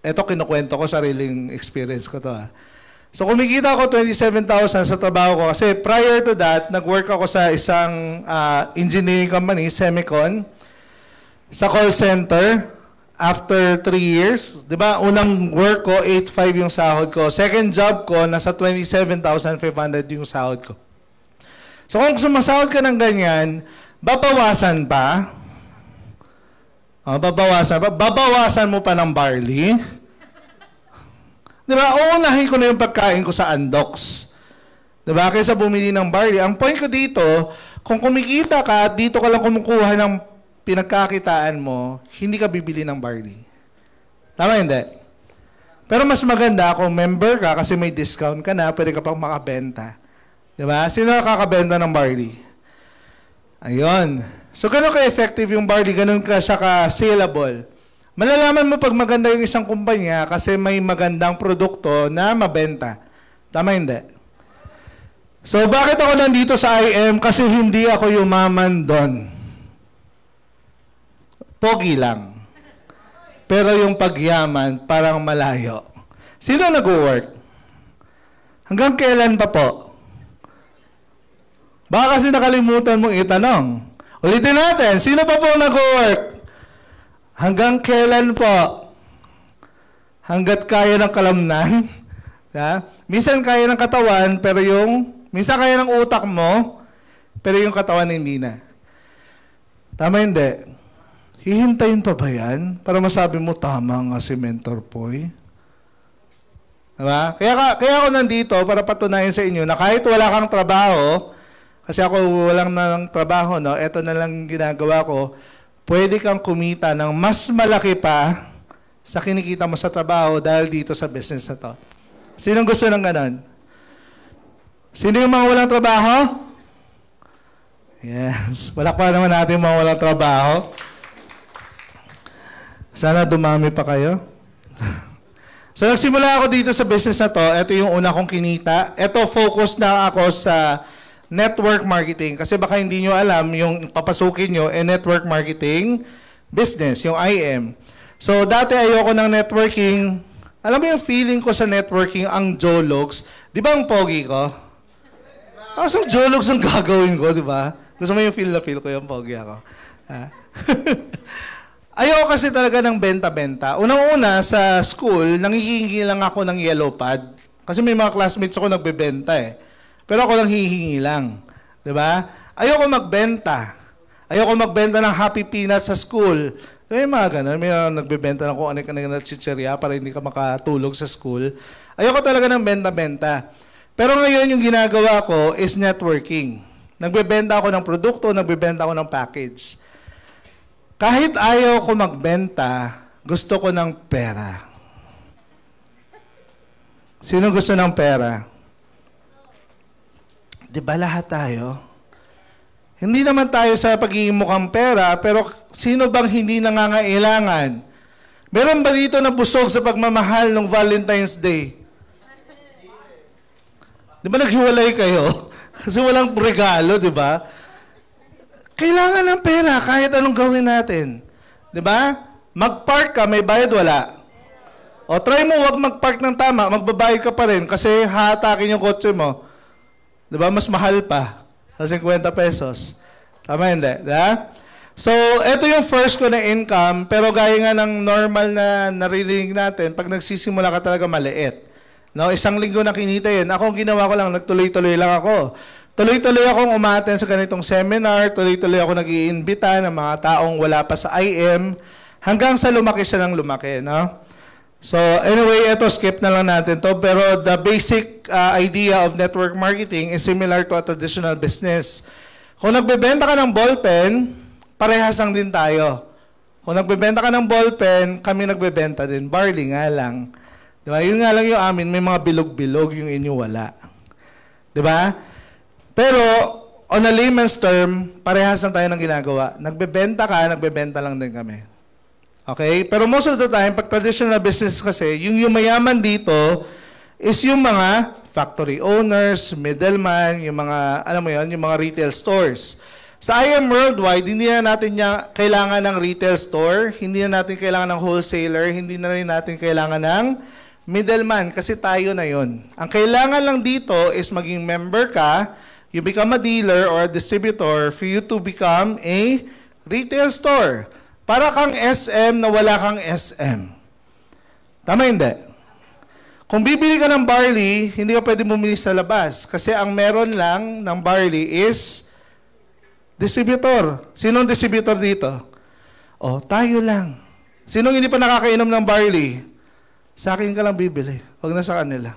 Ito, kinukwento ko, sariling experience ko to. So, kumikita ako 27,000 sa trabaho ko. Kasi prior to that, nag-work ako sa isang engineering company, Semicon, sa call center. After 3 years, di ba, unang work ko, 8,500 yung sahod ko. Second job ko, nasa 27,500 yung sahod ko. So kung sumasahod ka ng ganyan, babawasan pa. Babawasan mo pa ng barley. Di ba, uunahin ko na yung pagkain ko sa Andox. Di ba, kaysa bumili ng barley. Ang point ko dito, kung kumikita ka at dito ka lang kumukuha ng pinagkakitaan mo, hindi ka bibili ng barley. Tama hindi? Pero mas maganda kung member ka kasi may discount ka na, pwede ka pang makabenta Diba? Sino nakakabenta ng barley? Ayun. So, ganun ka-effective yung barley, ganun ka siya ka-saleable. Malalaman mo pag maganda yung isang kumpanya kasi may magandang produkto na mabenta. Tama hindi? So, bakit ako nandito sa IM? Kasi hindi ako yumaman doon. Pogi lang. Pero yung pagyaman, parang malayo. Sino nag-work? Hanggang kailan pa po? Baka kasi nakalimutan mong itanong. Ulitin natin, sino pa po nag-work? Hanggang kailan po? Hanggat kaya ng kalamnan? Ya? Minsan kaya ng katawan, pero minsan kaya ng utak mo, pero yung katawan hindi na. Tama hindi? Hihintayin pa ba yan? Para masabi mo, tama nga si Mentor Poy. Diba? Kaya ako nandito para patunayan sa inyo na kahit wala kang trabaho, kasi ako walang ng trabaho, no? Ito na lang ginagawa ko, pwede kang kumita ng mas malaki pa sa kinikita mo sa trabaho dahil dito sa business na to. Sinong gusto ng ganon? Sino yung mga walang trabaho? Yes. Palakpakan naman natin yung mga walang trabaho. Sana dumami pa kayo. So, nagsimula ako dito sa business na to. Ito yung una kong kinita. Ito, focus na ako sa network marketing. Kasi baka hindi nyo alam, yung papasukin nyo, network marketing business, yung IM. So, dati ayoko ng networking. Alam mo yung feeling ko sa networking, ang jologs. Di ba ang pogi ko? Ang jologs ang gagawin ko, di ba? Gusto mo yung feel na feel ko yung pogi ako. Ayoko kasi talaga ng benta-benta. Unang-una, sa school, nangihingi lang ako ng yellow pad. Kasi may mga classmates ako nagbebenta eh. Pero ako lang hihingi lang. Diba? Ayoko magbenta. Ayoko magbenta ng Happy Peanuts sa school. May mga ganun. May nagbebenta ng kung ano-ano na chicheria para hindi ka makatulog sa school. Ayoko talaga ng benta-benta. Pero ngayon yung ginagawa ko is networking. Nagbebenta ako ng produkto, nagbebenta ako ng package. Kahit ayaw ko magbenta, gusto ko ng pera. Sino gusto ng pera? Di ba lahat tayo? Hindi naman tayo sa pagiging mukhang pera, pero sino bang hindi nangangailangan? Meron ba dito na busog sa pagmamahal ng Valentine's Day? Di ba naghiwalay kayo? Kasi walang regalo, di ba? Kailangan ng pera kahit anong gawin natin. Di ba? Mag-park ka, may bayad, wala. O try mo, wag mag-park ng tama, magbabayad ka pa rin kasi hahatakin yung kotse mo. Di ba? Mas mahal pa. Sa 50 pesos. Tama hindi? Diba? So, ito yung first ko na income, pero gaya nga ng normal na naririnig natin, pag nagsisimula ka talaga maliit. No? Isang linggo na kinita yun. Ako, ginawa ko lang, nagtuloy-tuloy lang ako. Tuloy-tuloy akong umaten sa ganitong seminar, tuloy-tuloy ako nag-iimbita ng mga taong wala pa sa IM, hanggang sa lumaki siya ng lumaki. No? So, anyway, ito, skip na lang natin to. Pero the basic idea of network marketing is similar to a traditional business. Kung nagbebenta ka ng ballpen, parehas lang din tayo. Kung nagbebenta ka ng ballpen, kami nagbebenta din. Barley nga lang. Diba? Yun nga lang yung amin, may mga bilog-bilog, yung inyo wala. Diba? Pero, on a layman's term, parehas lang tayo ng ginagawa. Nagbebenta ka, nagbebenta lang din kami. Okay? Pero most of the time, pag traditional business kasi, yung mayaman dito is yung mga factory owners, middleman, yung mga, alam mo yun, yung mga retail stores. Sa IM Worldwide, hindi na natin kailangan ng retail store, hindi na natin kailangan ng wholesaler, hindi na rin natin kailangan ng middleman kasi tayo na yun. Ang kailangan lang dito is maging member ka, you become a dealer or a distributor for you to become a retail store. Para kang SM na wala kang SM. Tama hindi? Kung bibili ka ng barley, hindi ka pwede bumili sa labas. Kasi ang meron lang ng barley is distributor. Sinong distributor dito? Oh, tayo lang. Sinong hindi pa nakakainom ng barley? Sa akin ka lang bibili. Huwag na sa kanila.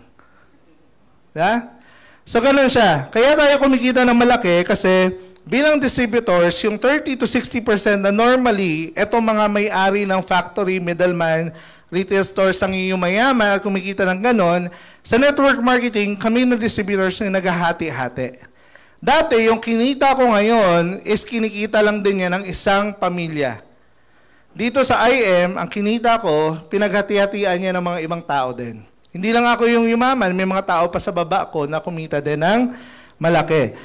Yeah? So, ganun siya. Kaya tayo kumikita ng malaki kasi bilang distributors, yung 30 to 60% na normally, etong mga may-ari ng factory, middleman, retail stores ang yumayaman at kumikita ng ganon. Sa network marketing, kami na distributors na naghahati-hati. Dati, yung kinita ko ngayon is kinikita lang din yan ng isang pamilya. Dito sa IM, ang kinita ko, pinaghati-hatian niya ng mga ibang tao din. Hindi lang ako yung yumaman, may mga tao pa sa baba ko na kumita din ng malaki.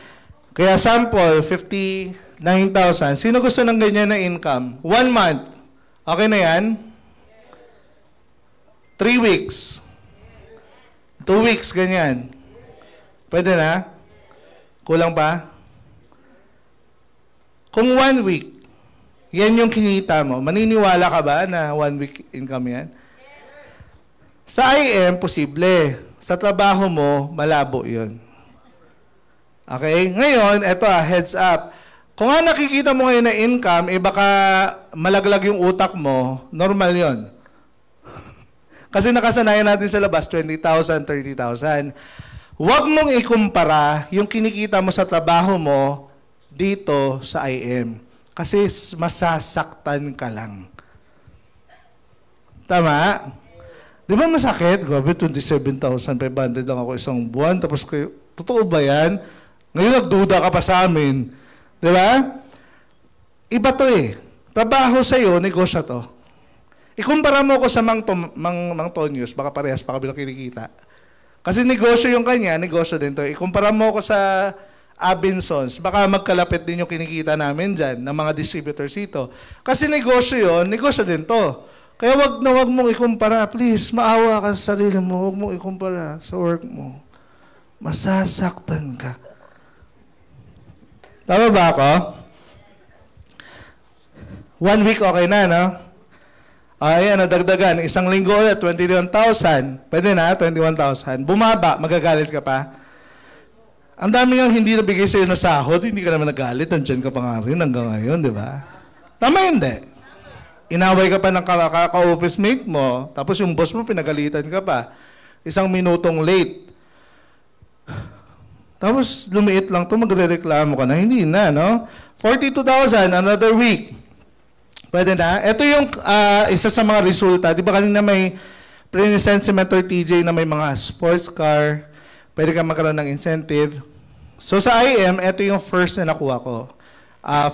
Kaya sample, 59,000. Sino gusto ng ganyan na income? 1 month. Okay na yan? 3 weeks. 2 weeks, ganyan. Pwede na? Kulang pa? Kung 1 week, yan yung kinita mo. Maniniwala ka ba na 1 week income yan? Sa IM, posible. Sa trabaho mo, malabo yun. Okay? Ngayon, eto heads up. Kung nakikita mo ngayon na income, baka malaglag yung utak mo, normal yun. Kasi nakasanayan natin sa labas, 20,000, 30,000. Huwag mong ikumpara yung kinikita mo sa trabaho mo dito sa IM. Kasi masasaktan ka lang. Tama? Di ba masakit? Gabi, 27,500 lang ako isang buwan. Tapos, totoo ba yan? Ngayon nagduda ka pa sa amin. Di ba? Iba to eh. Trabaho sa'yo, negosyo to. Ikumpara mo ko sa Mang Tonyos, baka parehas pa kami ng kinikita. Kasi negosyo yung kanya, negosyo din to. Ikumpara mo ko sa Abinsons, baka magkalapit din yung kinikita namin dyan, ng mga distributors ito. Kasi negosyo yun, negosyo din to. Kaya wag mong ikumpara. Please, maawa ka sa sarili mo. Wag mong ikumpara sa work mo. Masasaktan ka. Tama ba ako? 1 week okay na, no? Ayan, nadagdagan. Isang linggo ulit, 21,000. Pwede na, 21,000. Bumaba, magagalit ka pa. Ang dami nga hindi nabigay sa'yo na sahod, hindi ka naman nagalit, nandiyan ka pa nga rin hanggang ngayon, di ba? Tama hindi. Inaway ka pa ng ka-office mate mo, tapos yung boss mo pinagalitan ka pa. Isang minutong late. Tapos lumiit lang to, magre-reklamo ka na. Hindi na, no? 42,000, another week. Pwede na. Ito yung isa sa mga resulta. Di ba kanina may present si Mentor TJ na may mga sports car, pwede ka magkaroon ng incentive. So sa IM, ito yung first na nakuha ko.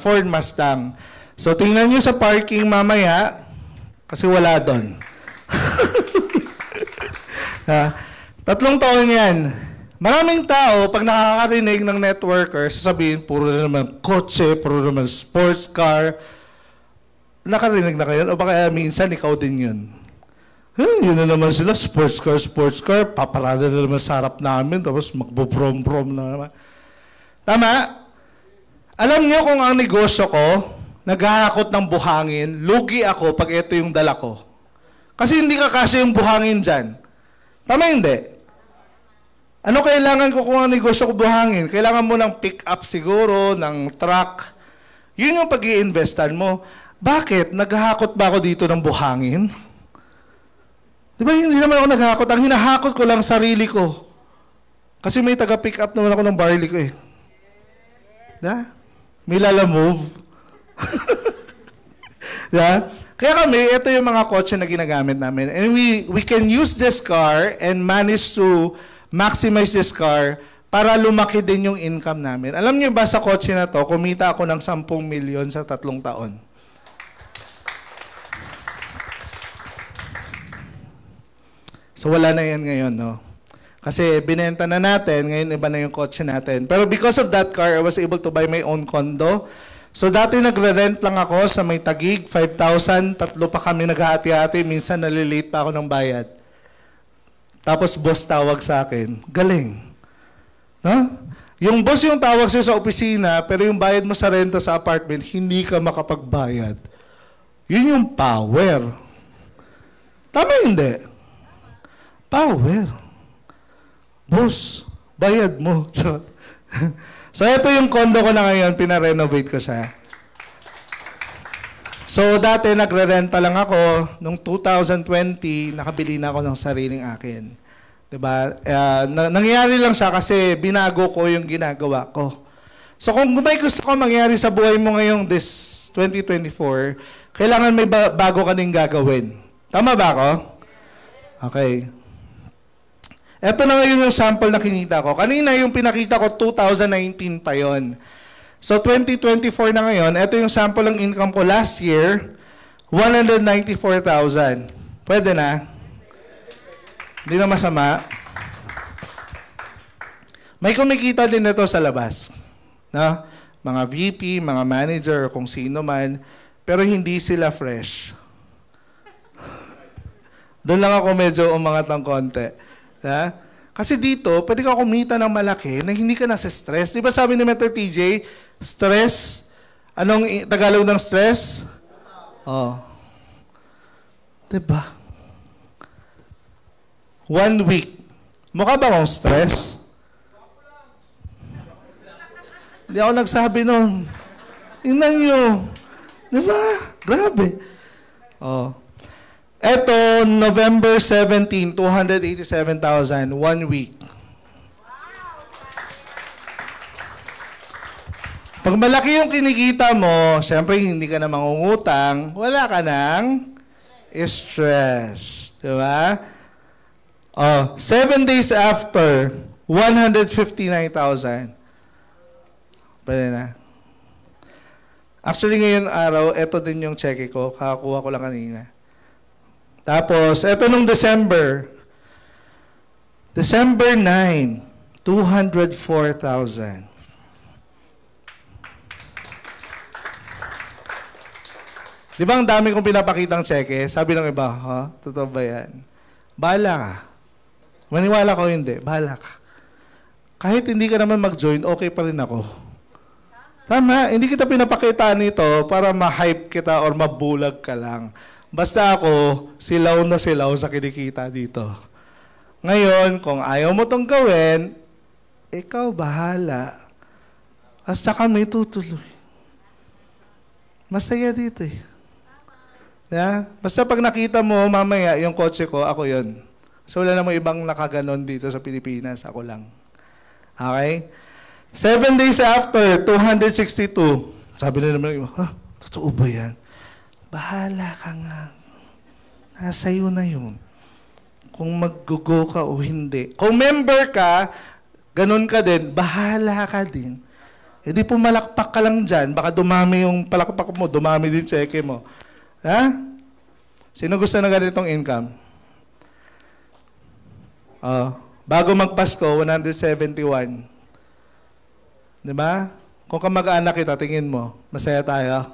Ford Mustang. So tingnan nyo sa parking mamaya, kasi wala doon. 3 taon yan. Maraming tao, pag nakakarinig ng networker, sasabihin, puro na naman kotse, puro na naman sports car. Nakarinig na kayo? O baka minsan ikaw din yun. Yun na naman sila, sports car, paparada na naman sa harap namin, tapos magbo-prom-prom na naman. Tama? Alam niyo kung ang negosyo ko, naghahakot ng buhangin, lugi ako pag ito yung dala ko. Kasi hindi kakasya yung buhangin dyan. Tama hindi? Ano kailangan ko kung ang negosyo ko buhangin? Kailangan mo ng pick-up siguro, ng truck. Yun yung pag-i-investan mo. Bakit? Naghahakot ba ako dito ng buhangin? Di ba hindi naman ako naghahakot? Ang hinahakot ko lang sarili ko. Kasi may taga-pick up naman ako ng barley ko eh. Da? May lalamove. Da? Kaya kami, ito yung mga kotse na ginagamit namin. And we can use this car and manage to maximize this car para lumaki din yung income namin. Alam niyo ba sa kotse na to, kumita ako ng 10 milyon sa 3 taon. So wala na yan ngayon, no? Kasi binenta na natin, ngayon iba na yung kotse natin. Pero because of that car, I was able to buy my own condo. So dati nagre-rent lang ako sa may Taguig, 5,000, 3 pa kami naghahati-hati, minsan nalilate pa ako ng bayad. Tapos boss tawag sa akin, galing. No? Yung boss yung tawag sa'yo sa opisina, pero yung bayad mo sa renta sa apartment, hindi ka makapagbayad. Yun yung power. Tama hindi? Power. Boss, bayad mo. So ito yung condo ko na ngayon, pina-renovate ko siya. So dati nagre-renta lang ako, nung 2020, nakabili na ako ng sariling akin. Diba? Nangyari lang siya kasi binago ko yung ginagawa ko. So kung may gusto ko mangyari sa buhay mo ngayong this 2024, kailangan may bago ka ding gagawin. Tama ba ako? Okay. Ito na ngayon yung sample na kinita ko. Kanina yung pinakita ko, 2019 pa yon. So 2024 na ngayon, ito yung sample ng income ko last year, 194,000. Pwede na? Hindi na masama. May kumikita din ito sa labas. No? Mga VP, mga manager, kung sino man, pero hindi sila fresh. Doon lang ako medyo umangat ng konti. Ha? Kasi dito, pwede ka kumita ng malaki na hindi ka nasa stress. Di ba sabi ni Mentor TJ, stress, anong Tagalog ng stress? Oh. Di ba? 1 week. Mukha ba akong stress? Hindi ako nagsabi nun. Tingnan nyo. Di ba? Grabe. Oh. Eto, November 17, 287,000, 1 week. Pag malaki yung kinikita mo, syempre hindi ka na mangungutang, wala ka ng stress. Diba? Oh, 7 days after, 159,000. Pwede na. Actually, ngayon araw, eto din yung cheque ko. Kakakuha ko lang kanina. Tapos, eto nung December 9, 204,000. Di ba ang dami kong pinapakitang cheque? Sabi ng iba, ha? Totoo ba yan? Bahala ka. Maniwala ko hindi. Bahala ka. Kahit hindi ka naman mag-join, okay pa rin ako. Tama. Hindi kita pinapakita nito para ma-hype kita or mabulag ka lang. Basta ako, silaw na silaw sa kinikita dito. Ngayon, kung ayaw mo tong gawin, ikaw bahala. Basta kami tutuloy. Masaya dito eh. Yeah? Basta pag nakita mo, mamaya, yung kotse ko, ako yun. So wala namang ibang nakaganon dito sa Pilipinas. Ako lang. Okay? 7 days after, 262. Sabi na naman, ha? Totoo ba yan? Bahala ka nga. Nasa iyo na yun. Kung mag-go ka o hindi. Kung member ka, ganun ka din, bahala ka din. E di pumalakpak ka lang dyan, baka dumami yung palakpak mo, dumami din cheque mo. Ha? Sino gusto na ganitong income? Bago magpasko, 171. Diba? Kung kamag-anak kita, tingin mo, masaya tayo?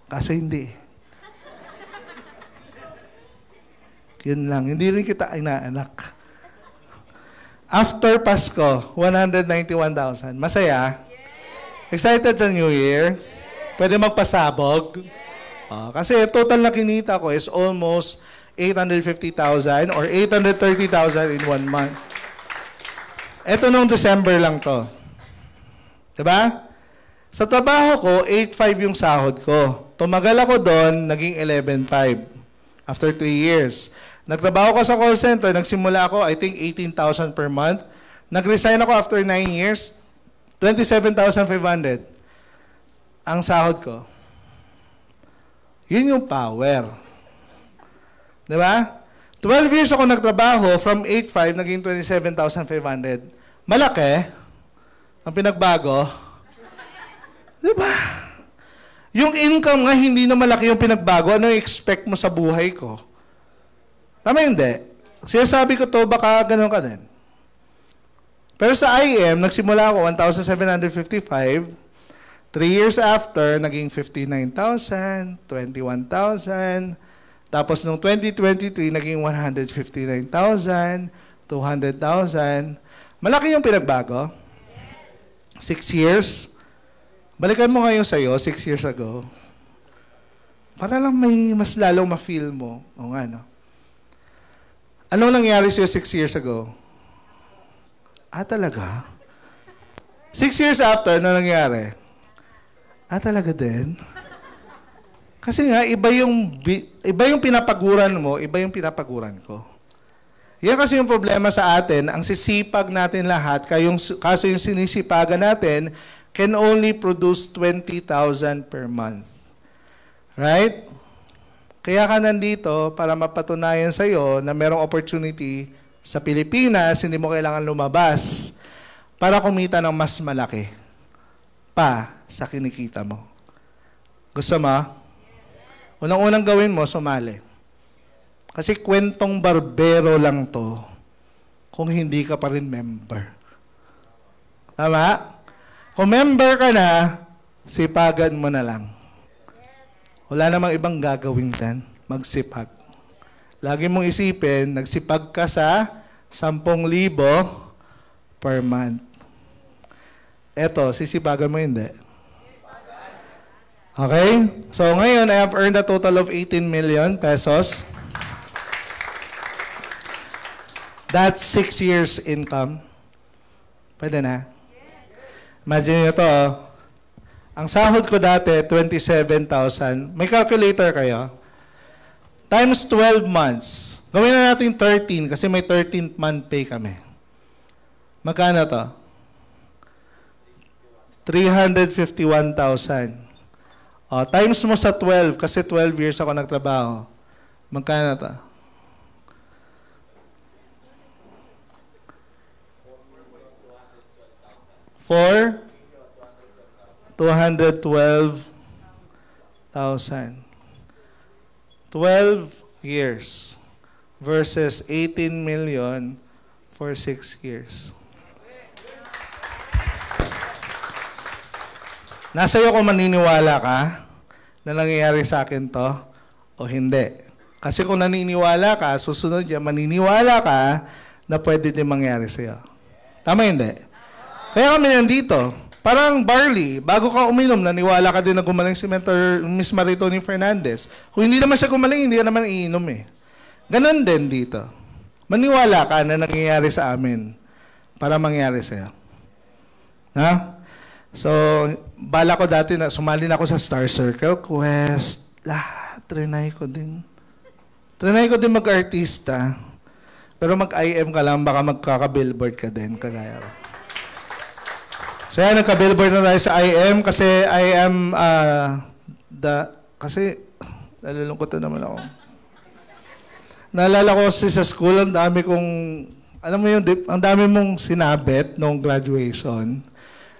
Kaso hindi. Yun lang. Hindi rin kita inaanak. After Pasko, 191,000. Masaya? Excited sa New Year? Pwede magpasabog? Kasi total na kinita ko is almost 850,000 or 830,000 in 1 month. Ito nung December lang to. Diba? Sa trabaho ko, 8.5 yung sahod ko. Tumagal ako doon, naging 11.5 after 3 years. Nagtrabaho ko sa call center, nagsimula ako, I think, 18,000 per month. Nag-resign ako after 9 years, 27,500 ang sahod ko. Yun yung power. Diba? 12 years ako nagtrabaho, from 8.5 naging 27,500. Malaki ang pinagbago. Diba? Yung income nga, hindi na malaki yung pinagbago. Ano yung expect mo sa buhay ko? Tama hindi? Sinasabi ko to, baka ganun ka din. Pero sa IM, nagsimula ako 1,755. 3 years after, naging 59,000, 21,000. Tapos nung 2023, naging 159,000, 200,000. Malaki yung pinagbago. 6 years. Balikan mo ngayon sa'yo, 6 years ago. Para lang may mas lalong ma-feel mo. O nga, no? Anong nangyari sa'yo 6 years ago? Talaga? 6 years after, ano nangyari? Talaga din? Kasi nga, iba yung pinapaguran mo, iba yung pinapaguran ko. Yan kasi yung problema sa atin, ang sisipag natin lahat, kaso yung sinisipagan natin, can only produce 20,000 per month. Right? Kaya ka nandito para mapatunayan sa'yo na merong opportunity sa Pilipinas, hindi mo kailangan lumabas para kumita ng mas malaki pa sa kinikita mo. Gusto mo? Unang-unang gawin mo, sumali. Kasi kwentong barbero lang to kung hindi ka pa rin member. Tama? Kung member ka na, sipagan mo na lang. Wala namang ibang gagawin dyan. Magsipag. Lagi mong isipin, nagsipag ka sa 10,000 per month. Eto, sisipagan mo hindi. Okay? So ngayon, I have earned a total of 18 million pesos. That's 6 years income. Pwede na? Imagine nyo to, ang sahod ko dati, 27,000. May calculator kayo? Times 12 months. Gawin na natin 13 kasi may 13th month pay kami. Magkano to? 351,000. Times mo sa 12 kasi 12 years ako nagtrabaho. Magkano to? For 212,000. 12 years versus 18 million for 6 years. Nasa iyo kung maniniwala ka na nangyayari sa akin to o hindi. Kasi kung naniniwala ka, susunod yan, maniniwala ka na pwede din mangyari sa iyo. Tama hindi? Kaya kami nandito. Parang barley, bago ka uminom, naniwala ka din na gumaling si Mentor Miss Maritoni Fernandez. Kung hindi naman siya gumaling, hindi ka naman iinom eh. Ganon din dito. Maniwala ka na nangyayari sa amin para mangyari sa'yo. Ha? So, bala ko dati na sumali na ako sa Star Circle, Quest, lahat, trinay ko din. Trinay ko din mag-artista. Pero mag-IM ka lang, baka magkaka-billboard ka din, kagaya ko. So yan, nagka-billboard na tayo sa IM kasi I am kasi nalulungkot na naman ako. Naalala ko sa school, ang dami kong, alam mo yun, ang dami mong sinabit noong graduation.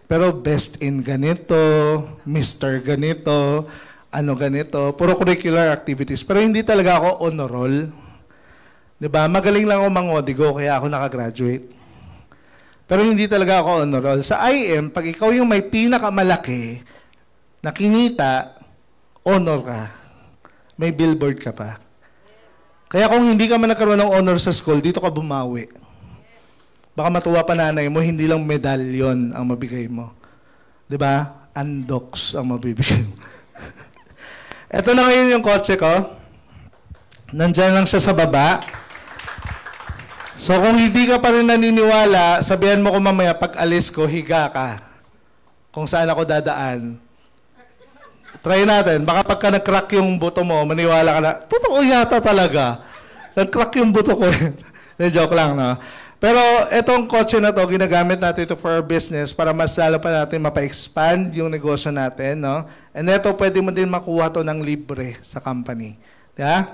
Pero best in ganito, Mr. ganito, ano ganito, puro curricular activities. Pero hindi talaga ako honor roll. Diba? Magaling lang ako mangodigo, kaya ako nakagraduate. Pero hindi talaga ako honor roll. Sa IM, pag ikaw yung may pinakamalaki na kinita, honor ka. May billboard ka pa. Kaya kung hindi ka man nagkaroon ng honor sa school, dito ka bumawi. Baka matuwa pa nanay mo, hindi lang medalyon ang mabigay mo. Diba? Andox ang mabibigay mo. Ito na ngayon yung kotse ko. Nandyan lang siya sa baba. So kung hindi ka pa rin naniniwala, sabihan mo ko mamaya, pag alis ko, higa ka. Kung saan ako dadaan. Try natin. Baka pagka nag-crack yung buto mo, maniwala ka na, totoo yata talaga. Nag-crack yung buto ko. Joke lang, no? Pero etong kotse na to, ginagamit natin ito for our business para mas lalo pa natin mapa-expand yung negosyo natin, no? And ito, pwede mo din makuha to ng libre sa company. Yeah?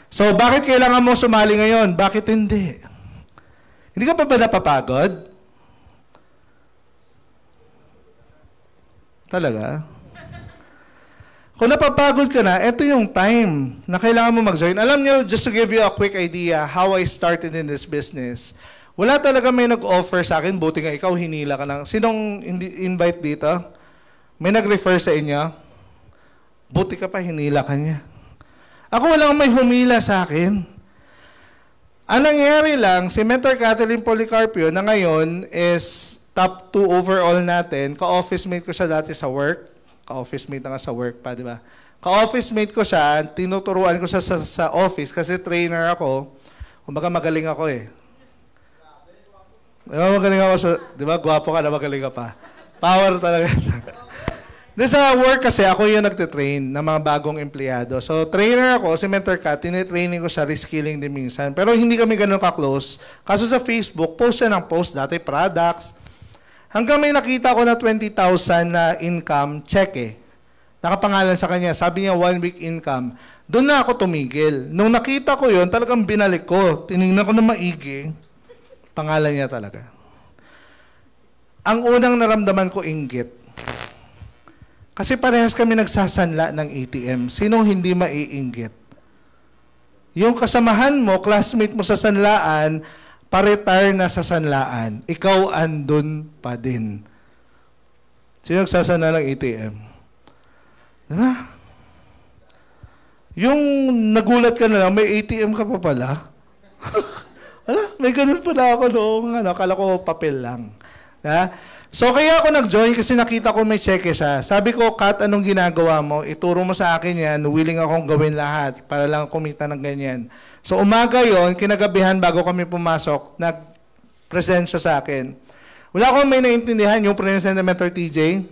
So, bakit kailangan mo sumali ngayon? Bakit hindi? Hindi ka pa ba napapagod? Talaga? Kung napapagod ka na, ito yung time na kailangan mo mag-join. Alam nyo, just to give you a quick idea how I started in this business, wala talaga may nag-offer sa akin, buti nga ikaw, hinila ka lang. Sinong invite dito? May nag-refer sa inyo? Buti ka pa, hinila ka niya. Ako walang may humila sa akin. Ang nangyari lang, si Mentor Catherine Policarpio na ngayon is top 2 overall natin. Ka-office mate ko siya dati sa work. Ka-office mate na nga sa work pa, di ba? Ka-office mate ko siya, tinuturuan ko siya sa office kasi trainer ako. Kumbaga magaling ako eh. Di ba magaling ako sa, di ba gwapo ka na magaling ka pa. Power talaga siya. Sa work kasi, ako yung nagtitrain ng mga bagong empleyado. So, trainer ako, si Mentor Kat, tinitraining ko siya, reskilling din minsan. Pero hindi kami ganun ka-close. Kaso sa Facebook, post siya ng post, dati products. Hanggang may nakita ko na 20,000 na income, check eh. Nakapangalan sa kanya. Sabi niya, 1 week income. Doon na ako tumigil. Nung nakita ko yon, talagang binalik ko. Tinignan ko na maigi. Pangalan niya talaga. Ang unang naramdaman ko, inggit. Kasi parehas kami nagsasanla ng ATM. Sinong hindi maiinggit? Yung kasamahan mo, classmate mo sa sanlaan, pa-retire na sa sanlaan. Ikaw andun pa din. Sino nagsasanla ng ATM? Diba? Yung nagulat ka na lang, may ATM ka pa pala. Ala, may ganun pala ako noong, akala ko papel lang. Ha? So, kaya ako nag-join kasi nakita ko may cheque siya. Sabi ko, Kat, anong ginagawa mo? Ituro mo sa akin yan, willing akong gawin lahat para lang kumita ng ganyan. So, umaga yon, kinagabihan bago kami pumasok, nag-present siya sa akin. Wala akong may naintindihan yung present mentor TJ.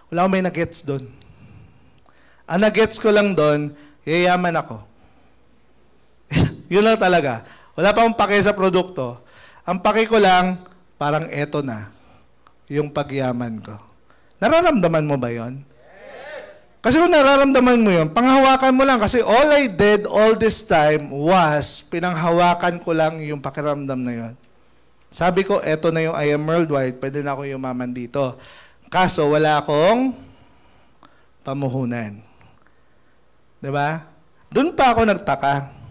Wala akong may nag-gets doon. Ang nag-gets ko lang doon, yayaman ako. Yun lang talaga. Wala pa akong pake sa produkto. Ang pake ko lang, parang eto na, yung pagyaman ko. Nararamdaman mo ba yon? Yes! Kasi kung nararamdaman mo yon, panghawakan mo lang. Kasi all I did all this time was, pinanghawakan ko lang yung pakiramdam na yon. Sabi ko, eto na yung I am worldwide, pwede na ako yumaman dito. Kaso, wala akong pamuhunan. Diba? Doon pa ako nagtaka.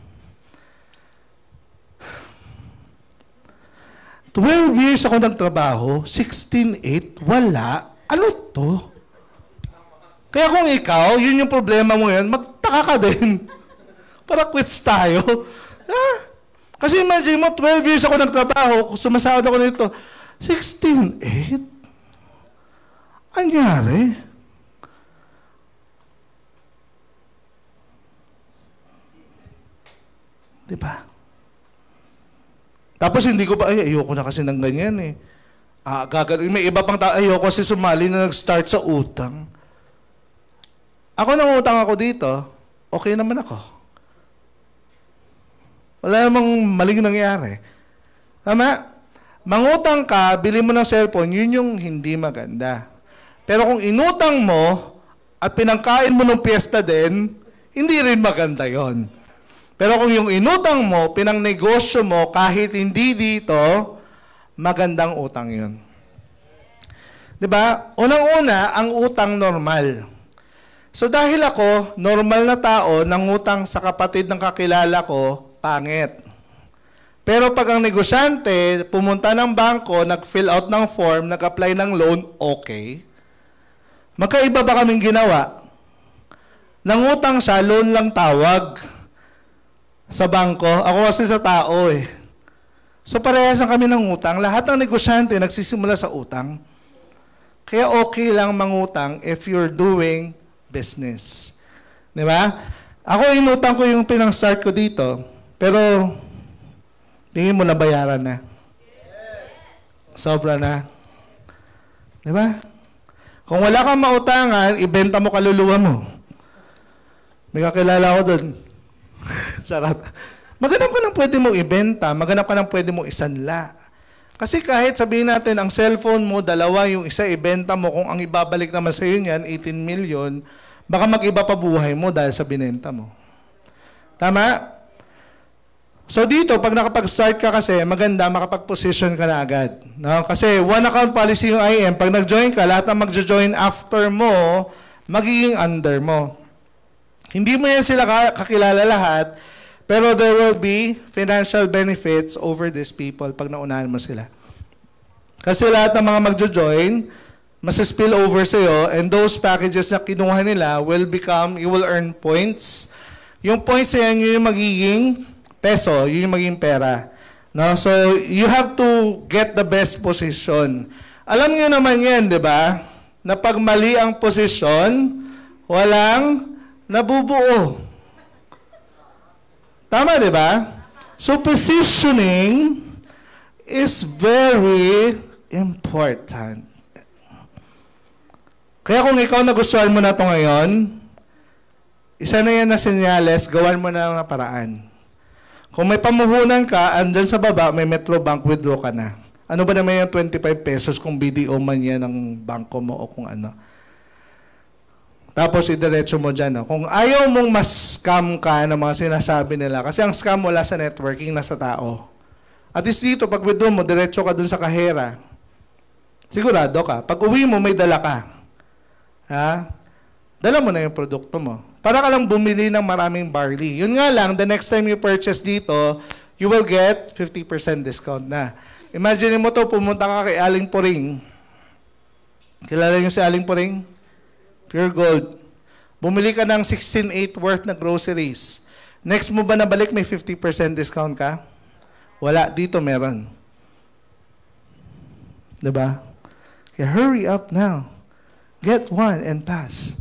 12 years ako nagtrabaho, 16.8, wala. Ano to? Kaya kung ikaw, yun yung problema mo yan, magtaka ka din. Para quits tayo. Kasi imagine mo, 12 years ako nagtrabaho, sumasahod ako nito, 16.8? Anyari? Diba? Tapos hindi ko pa, ayoko na kasi ng ganyan eh. May iba pang tao, ayoko kasi sumali na nag-start sa utang. Ako nang utang ako dito, okay naman ako. Wala namang maling nangyari. Tama? Mangutang ka, bili mo ng cellphone, yun yung hindi maganda. Pero kung inutang mo, at pinangkain mo ng piyesta din, hindi rin maganda yon. Pero kung yung inutang mo, pinangnegosyo mo, kahit hindi dito, magandang utang yun. Diba? Unang-una, ang utang normal. So dahil ako, normal na tao, nangutang sa kapatid ng kakilala ko, pangit. Pero pag ang negosyante, pumunta ng bangko, nag-fill out ng form, nag-apply ng loan, okay. Magkaiba ba kaming ginawa? Nangutang siya, loan lang tawag. Sa bangko, ako kasi sa tao eh. So parehas kami ng utang. Lahat ng negosyante nagsisimula sa utang. Kaya okay lang mangutang if you're doing business. Di ba? Ako inutang ko yung pinang-start ko dito, pero tingin mo nabayaran na. Sobra na. Di ba? Kung wala kang mautangan, ibenta mo kaluluwa mo. May kakilala ko doon. Sarap. Maganap ka ng pwede mong ibenta, maganap ka ng pwede mong isanla. Kasi kahit sabihin natin, ang cellphone mo, dalawa, yung isa ibenta mo, kung ang ibabalik naman sa iyo niyan, 18 million, baka mag-iba pa buhay mo dahil sa binenta mo. Tama? So dito, pag nakapag-start ka kasi, maganda, makapag-position ka na agad. No? Kasi one account policy yung IM, pag nag-join ka, lahat ng mag-join after mo, magiging under mo. Hindi mo yan sila kakilala lahat, pero there will be financial benefits over these people pag naunahan mo sila. Kasi lahat ng mga mag-join, mas-spill over sa'yo, and those packages na kinuha nila will become, you will earn points. Yung points yan, yun yung magiging peso, yun yung magiging pera. No? So, you have to get the best position. Alam niyo naman yan, di ba? Na pag mali ang posisyon, walang nabubuo. Tama, di ba? So, positioning is very important. Kaya kung ikaw nagustuhan mo na ito ngayon, isa na yan na senyales, gawan mo na ng paraan. Kung may pamuhunan ka, andyan sa baba, may Metro Bank, withdraw ka na. Ano ba naman yung 25 pesos kung BDO man yan ng bangko mo o kung ano? Tapos idiretso mo dyan. No? Kung ayaw mong mas-scam ka ng mga sinasabi nila, kasi ang scam wala sa networking, nasa tao. At least dito, pag withdraw mo, diretso ka dun sa kahera. Sigurado ka. Pag uwi mo, may dala ka. Ha? Dala mo na yung produkto mo. Para ka lang bumili ng maraming barley. Yun nga lang, the next time you purchase dito, you will get 50% discount na. Imagine mo to, pumunta ka kay Aling Puring. Kilala niyo si Aling Puring? Pure Gold. Bumili ka ng 16.8 worth na groceries. Next mo ba nabalik, may 50% discount ka? Wala. Dito meron. Diba? Okay, hurry up now. Get one and pass.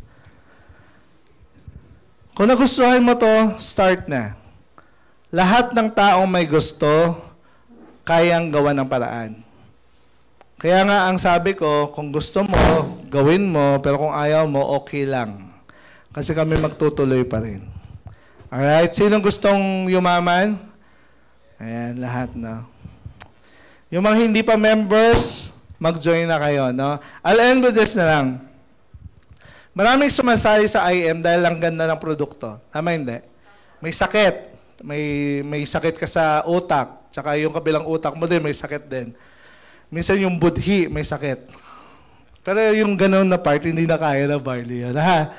Kung nagustuhan mo to, start na. Lahat ng taong may gusto, kayang gawa ng paraan. Kaya nga ang sabi ko, kung gusto mo, gawin mo, pero kung ayaw mo, okay lang. Kasi kami magtutuloy pa rin. Alright? Sinong gustong yumaman? Ayan, lahat na. Yung mga hindi pa members, mag-join na kayo. No? I'll end with this na lang. Maraming sumasali sa IM dahil ang ganda ng produkto. Tama hindi? May sakit. May sakit ka sa utak. Tsaka yung kabilang utak mo din, may sakit din. Minsan yung budhi, may sakit. Pero yung ganoon na part, hindi na kaya na barley. Ha?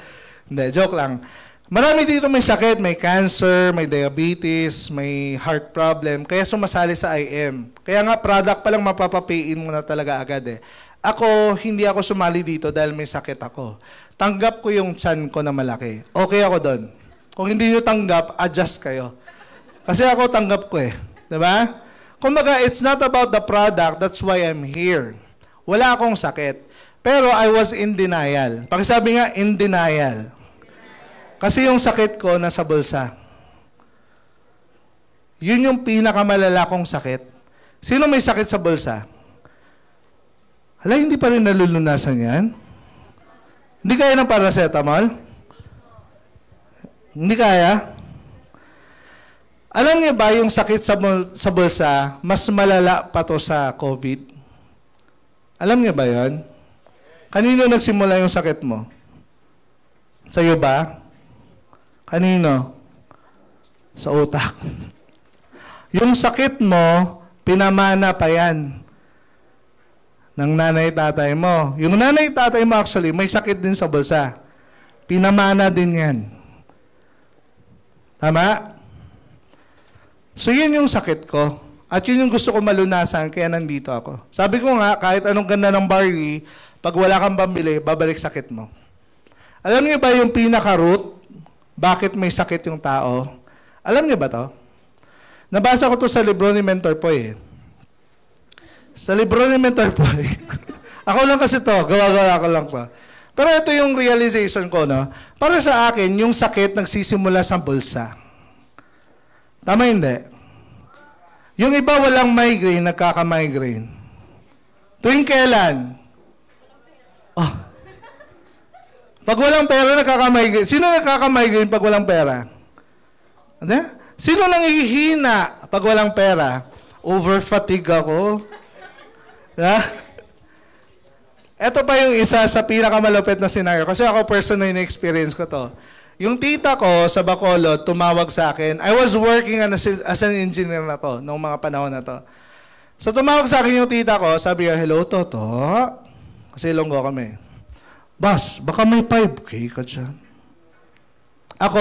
Hindi, joke lang. Marami dito may sakit, may cancer, may diabetes, may heart problem. Kaya sumasali sa IM. Kaya nga, product pa lang mapapapayin mo na talaga agad eh. Ako, hindi ako sumali dito dahil may sakit ako. Tanggap ko yung tiyan ko na malaki. Okay ako doon. Kung hindi nyo tanggap, adjust kayo. Kasi ako tanggap ko eh. Diba? Kumbaga, it's not about the product. That's why I'm here. Wala akong sakit. Pero I was in denial. Pakisabi nga, in denial. Kasi yung sakit ko nasa bulsa. Yun yung pinakamalala kong sakit. Sino may sakit sa bulsa? Hala, hindi pa rin nalulunasan yan? Hindi kaya ng paracetamol? Hindi kaya? Alam niyo ba yung sakit sa bulsa, mas malala pa to sa COVID? Alam niyo ba yon? Kanino nagsimula yung sakit mo? Sa'yo ba? Kanino? Sa utak. Yung sakit mo, pinamana pa yan ng nanay-tatay mo. Yung nanay-tatay mo actually, may sakit din sa bulsa. Pinamana din yan. Tama? So yun yung sakit ko. At yun yung gusto ko malunasan, kaya nandito ako. Sabi ko nga, kahit anong ganda ng barley, pag wala kang pambili, babalik sakit mo. Alam niyo ba yung pinaka-root? Bakit may sakit yung tao? Alam niyo ba to? Nabasa ko to sa libro ni Mentor Poy. Sa libro ni Mentor Poy. Ako lang kasi to. Gawa-gawa ko lang to. Pero ito yung realization ko, no? Para sa akin, yung sakit nagsisimula sa bulsa. Tama hindi? Yung iba walang migraine, nagkaka-migraine. Tuwing kailan? Oh. Pag walang pera, nagkaka-migraine. Sino nagkaka-migraine pag walang pera? Ano? Sino nangihina pag walang pera? Over-fatigue ako. Ha? Ito pa yung isa sa pinakamalupit na scenario. Kasi ako personally na-experience ko to. Yung tita ko sa Bacolod, tumawag sa akin. I was working as an engineer na to, noong mga panahon na to. So tumawag sa akin yung tita ko, sabi niya, hello, Toto. Kasi Ilonggo kami. Boss, baka may 5K ka dyan. Ako,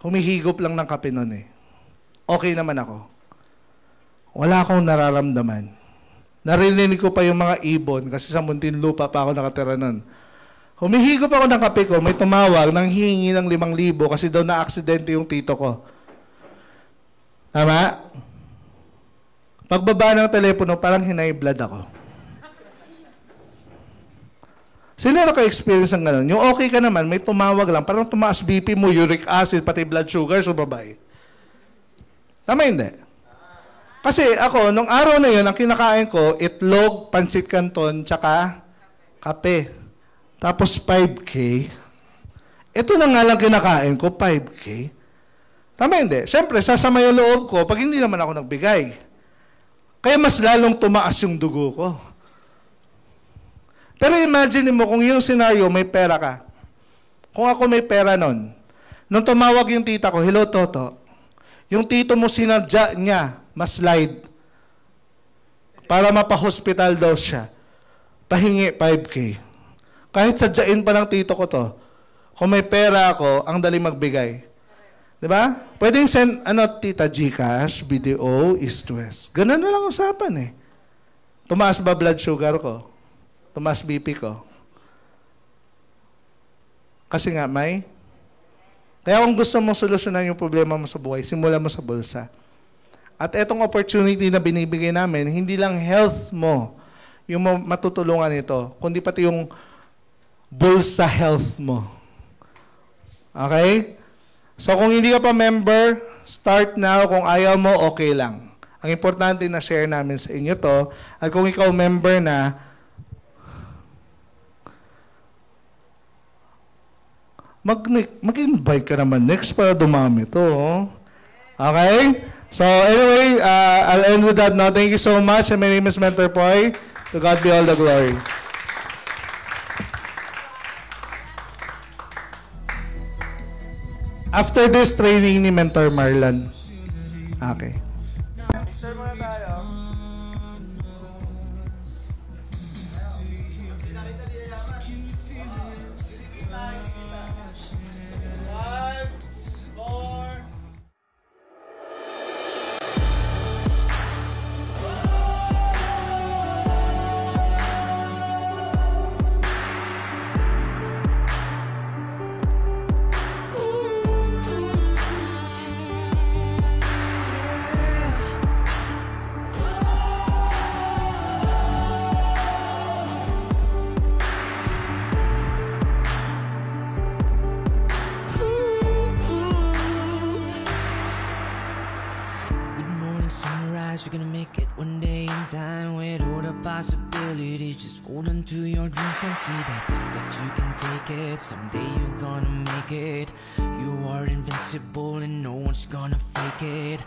humihigop lang ng kape nun eh. Okay naman ako. Wala akong nararamdaman. Narinig ko pa yung mga ibon kasi sa Muntinlupa pa ako nakatira nun. Humihigop ako ng kape ko, may tumawag nang hihingi ng 5,000 kasi daw na-aksidente yung tito ko. Tama? Pagbaba ng telepono, parang hinay-blood ako. Sino naka-experience ng gano'n? Yung okay ka naman, may tumawag lang, parang tumaas BP mo, uric acid, pati blood sugar, so babae. Tama hindi? Kasi ako, nung araw na yun, ang kinakain ko, itlog, pansit canton, tsaka kape. Tapos 5K. Ito na nga lang kinakain ko, 5K. Tama hindi? Siyempre, sasama yung loob ko pag hindi naman ako nagbigay. Kaya mas lalong tumaas yung dugo ko. Pero imagine mo kung yung scenario, may pera ka. Kung ako may pera nun, nung tumawag yung tita ko, hello Toto, yung tito mo sinadya niya, ma-slide, para mapa-hospital daw siya. Pahingi 5K. Kahit sadyain pa ng tito ko to, kung may pera ako, ang dali magbigay. Diba? Pwedeng send, tita, GCash, BDO, East West. Ganun na lang usapan eh. Tumaas ba blood sugar ko? Tumaas BP ko? Kasi nga, may. Kaya kung gusto mong solusyonan yung problema mo sa buhay, simulan mo sa bulsa. At etong opportunity na binibigay namin, hindi lang health mo yung matutulungan ito, kundi pati yung bulsa health mo. Okay? So kung hindi ka pa member, start now. Kung ayaw mo, okay lang. Ang importante na share namin sa inyo to. At kung ikaw member na, mag-invite ka naman next para dumami to. Okay? So anyway, I'll end with that now. Thank you so much. And my name is Mentor Poy. To God be all the glory. After this training ni Mentor Marlon. Okay. Sir, mga tayo. You're gonna make it one day in time with all the possibilities. Just hold on to your dreams and see that you can take it. Someday you're gonna make it. You are invincible and no one's gonna fake it.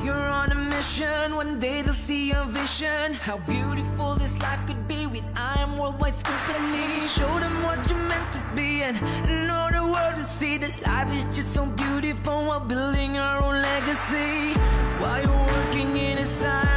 You're on a mission, one day they'll see your vision. How beautiful this life could be with I Am Worldwide Company. Show them what you're meant to be and know the world to see that life is just so beautiful while building our own legacy. While you're working in a side